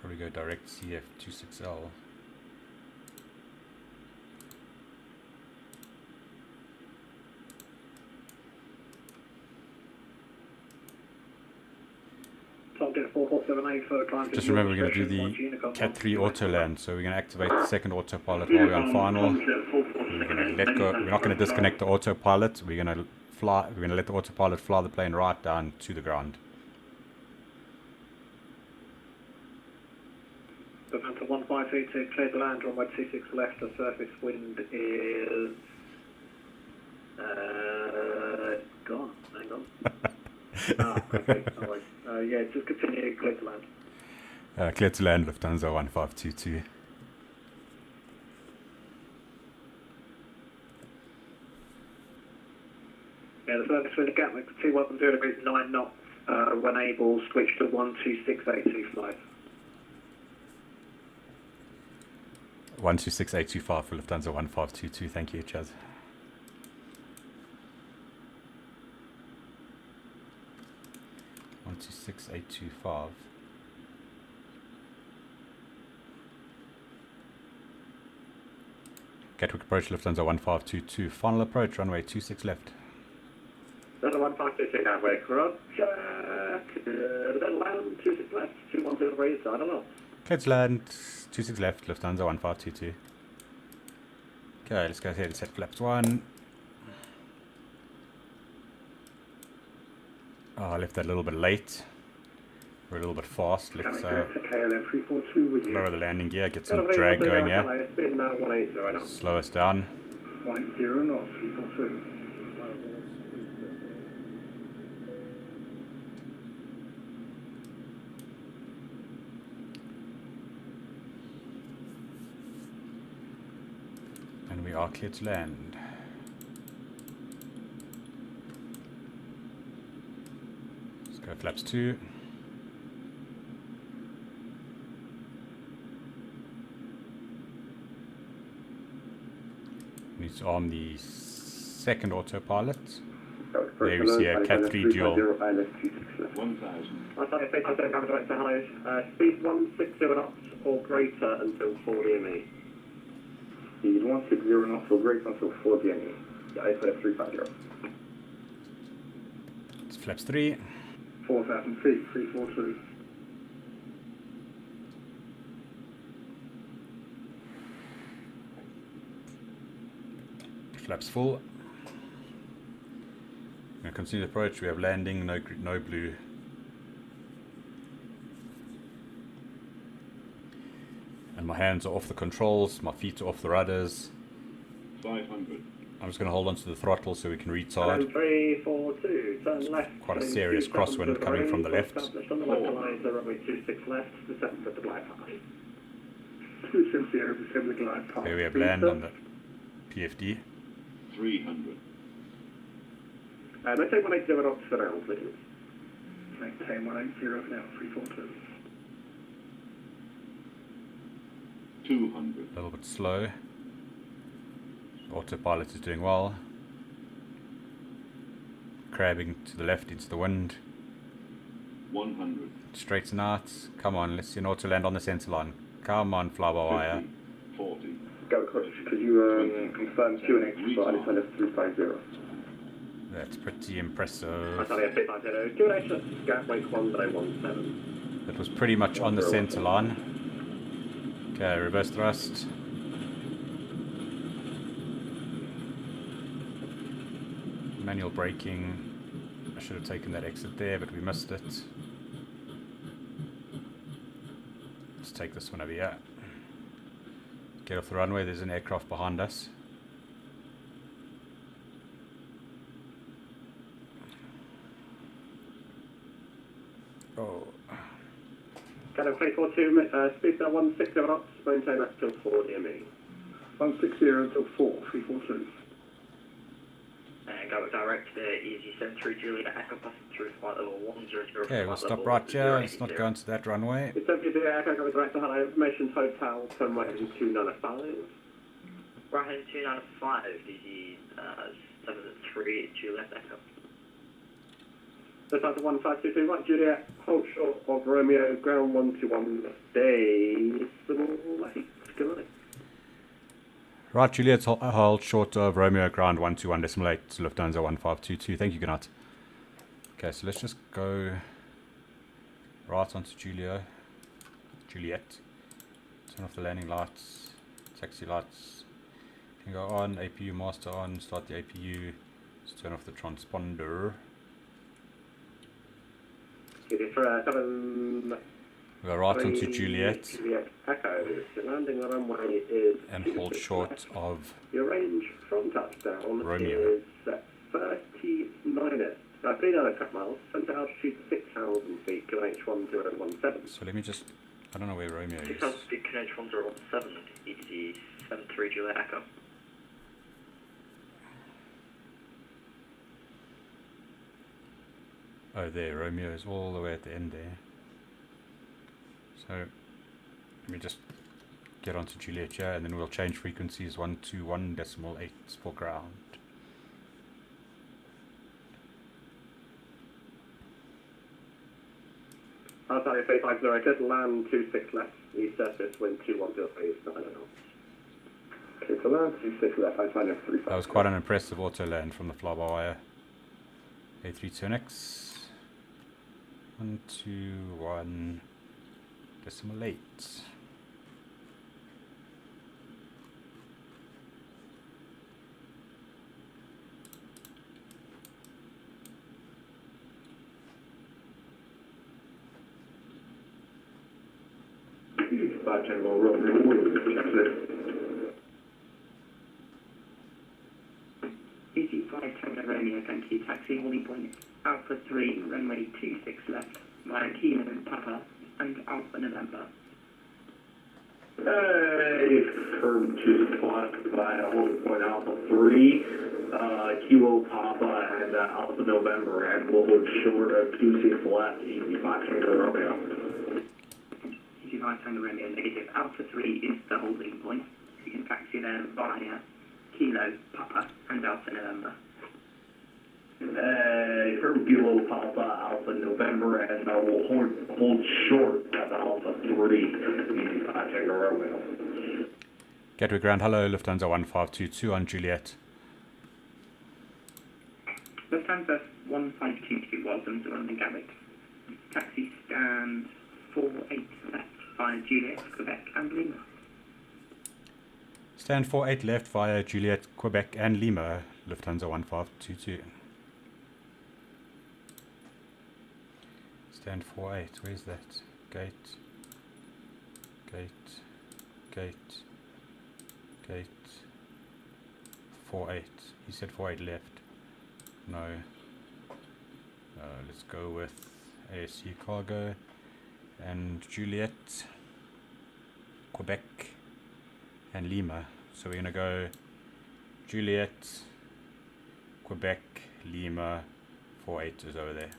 Probably go direct CF26L. Just remember we're going to do the Cat 3 autoland, so we're going to activate the second autopilot while we're on final. We're going to let go. We're not going to disconnect the autopilot. We're going to fly. We're going to let the autopilot fly the plane right down to the ground. Phantom 1532, clear to land, runway 26 left, the surface wind is gone. Hang on. Okay, alright. Yeah, just continue, clear to land. Clear to land, Lufthansa 1522. Yeah, the surface wind at Gatwick 210 degrees 9 knots. When able, switch to 126825. 126825 for Lufthansa 1522. Thank you, Chaz. One two six eight two five. Gatwick approach Lufthansa 1522. Final approach runway 26 left. Lufthansa 1522 Gatwick. Roger. Land 26 left. 210 degrees. I don't know. Clear to land 26 left. Lufthansa 1522. Okay, let's go ahead and set flaps 1. Oh, I left that a little bit late. We're a little bit fast. Let's lower the landing gear, get some drag going here. Slow us down. 10 knots, 342. And we are clear to land. Let's go flaps 2. Need to arm the second autopilot. There we see a Cat 3 dual. 1000. Speed 160 knots or greater until 4 DME. Speed 160 knots or greater until 4 DME. IFF 350. It's flaps 3. 4,000 feet, 342. Flaps full. Going to continue the approach. We have landing, no blue. And my hands are off the controls, my feet are off the rudders. 500. I'm just going to hold onto the throttle so we can retard. 342, turn left. Quite a serious crosswind coming from the left. On the left line, the runway 26 left, descend at the glide path. 270, descend the glide path. Here we have land on the PFD. 300. Maintain 180 knots for now, please. Maintain 180 now, 342. 200. A little bit slow. Autopilot is doing well. Crabbing to the left into the wind. 100. Straighten out. Come on, let's see an auto land on the center line. Come on, Flybywire. 40. Gatwick Cottage, could you confirm QNH for Alexander 350? That's pretty impressive. Italia 350, QNH at Gatwick 1017. That was pretty much on the center line. Okay, reverse thrust. Manual braking. I should have taken that exit there, but we missed it. Let's take this one over here. Get off the runway, there's an aircraft behind us. Oh. Gatwick 342, speed down 160 knots, maintain that till 4 DME. 160 until 4, 342. Gatwick direct, easy 73 Juliet, Echo passing through flight level 100. Okay, we'll stop right here. Let's not go into that runway. It's empty to Echo Gatwick direct to Hello Information Hotel, turn right into 295. Right heading 295, easy 73 Juliet, Echo. So time to 1522, right, Juliet, hold short of Romeo, ground 121, stay late, good night. Right, Juliet, hold short of Romeo, ground 121.8, Lufthansa 1522. Thank you, good night. Okay, so let's just go right onto Juliet. Turn off the landing lights, taxi lights. You can go on, APU master on, start the APU. Let's turn off the transponder. We go right onto Juliet. Juliet Echo, your landing the runway is... And hold short of your range from touchdown Romeo. is 39 miles, center altitude 6,000 feet, QNH 1017. So let me just, I don't know where Romeo is. 6,000 feet, QNH 1017, easy 73 Juliet, Echo. Oh, there, Romeo is all the way at the end there. So, let me just get onto Juliet here, and then we'll change frequencies 121.8 for ground. I'll tell you 350, just land 26 left, east surface, wind 2103, 9 knots. Okay, so land 26 left, Alexander 350. That was quite an impressive auto land from the Flybywire A32nx. 121.8. General Road, Easy 5 Tango Romeo, thank you. Taxi holding point Alpha 3, runway 26 left, via Kilo Papa and Alpha November. Firm 2 o'clock via holding point Alpha 3, Kilo Papa and Alpha November, and we'll hold short of 26 left, Easy 5 Tango Romeo. Easy 5 Tango Romeo, negative. Alpha 3 is the holding point. You can taxi there via Kilo Papa and Alpha November. Firm Kilo Papa, Alpha November, and we'll hold short at Alpha 3, Easy 5 Tango Romeo. Gatwick ground, hello, Lufthansa 1522 on Juliet. Lufthansa 1522, welcome to London Gatwick. Taxi stand 48 left via Juliet, Quebec and Lima. Stand 48 left via Juliet, Quebec and Lima, Lufthansa 1522. Stand 48, where's that? Gate, 48. He said 48 left. No. Let's go with ASC cargo and Juliet, Quebec and Lima. So we're going to go Juliet, Quebec, Lima, 48 is over there.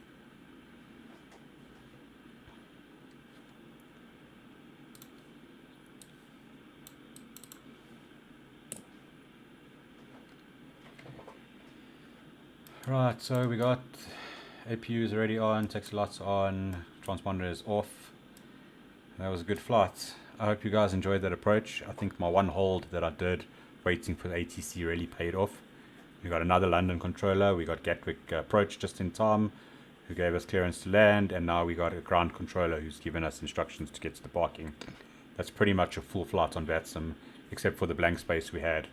Right, so we got APUs already on, taxi lights on, transponder is off. That was a good flight. I hope you guys enjoyed that approach. I think my one hold that I did waiting for the ATC really paid off. We got another London controller, we got Gatwick approach just in time, who gave us clearance to land, and now we got a ground controller who's given us instructions to get to the parking. That's pretty much a full flight on Vatsim, except for the blank space we had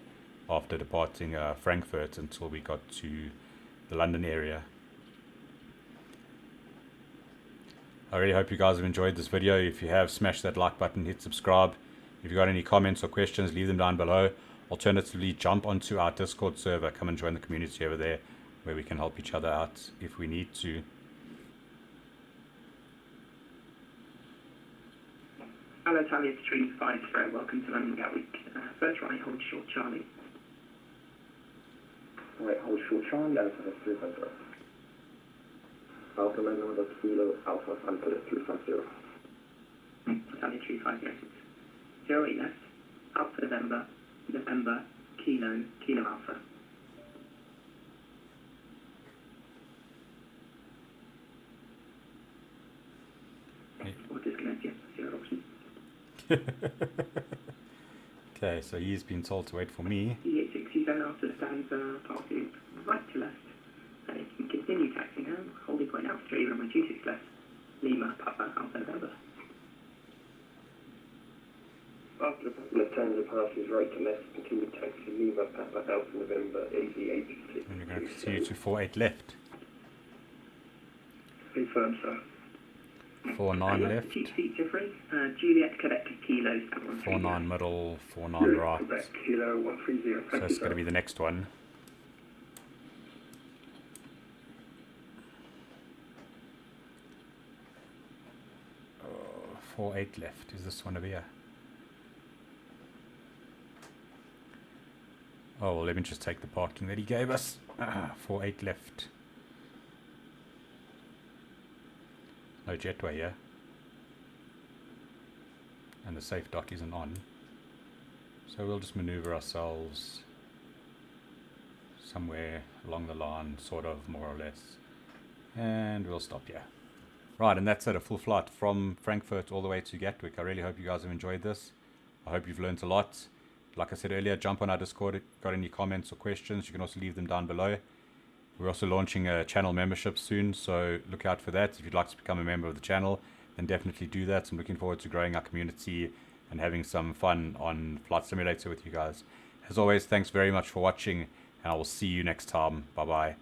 after departing Frankfurt until we got to the London area. I really hope you guys have enjoyed this video. If you have, smash that like button, hit subscribe. If you've got any comments or questions, leave them down below. Alternatively, jump onto our Discord server. Come and join the community over there where we can help each other out if we need to. Hello, Talia 350. Welcome to London Gatwick. First right, hold short Charlie. Right, hold short Charlie, Alpha 350. Alpha man number Kilo, Alpha Angeles 350. Talia 350. 08 left, Alpha November, November, Kilo, Kilo Alpha. Or disconnect, yes, zero option. Okay, so he's been told to wait for me. D867 after stands passing right to left. And you can continue taxing now. Holding point out 3, runway 26 left. Lima, Papa, Alpha November. After Lufthansa passes right to left, continue taxi Lima, Papa, Alpha November, AZ86. And you're going to continue to 48 left. Confirm, sir. 49 left. Cheap seats are free. Juliet, Quebec, Kilo, 49 middle, 49 right. Quebec, Kilo, 130. So it's going to be the next one. Oh, 48 left. Is this one over here? Oh, well, let me just take the parking that he gave us. 48 left. No jetway here. And the safe dock isn't on. So we'll just maneuver ourselves somewhere along the line, sort of, more or less. And we'll stop here. Right, and that's it, a full flight from Frankfurt all the way to Gatwick. I really hope you guys have enjoyed this. I hope you've learned a lot. Like I said earlier, jump on our Discord. If you've got any comments or questions, you can also leave them down below. We're also launching a channel membership soon, so look out for that. If you'd like to become a member of the channel, then definitely do that. I'm looking forward to growing our community and having some fun on Flight Simulator with you guys. As always, thanks very much for watching, and I will see you next time. Bye-bye.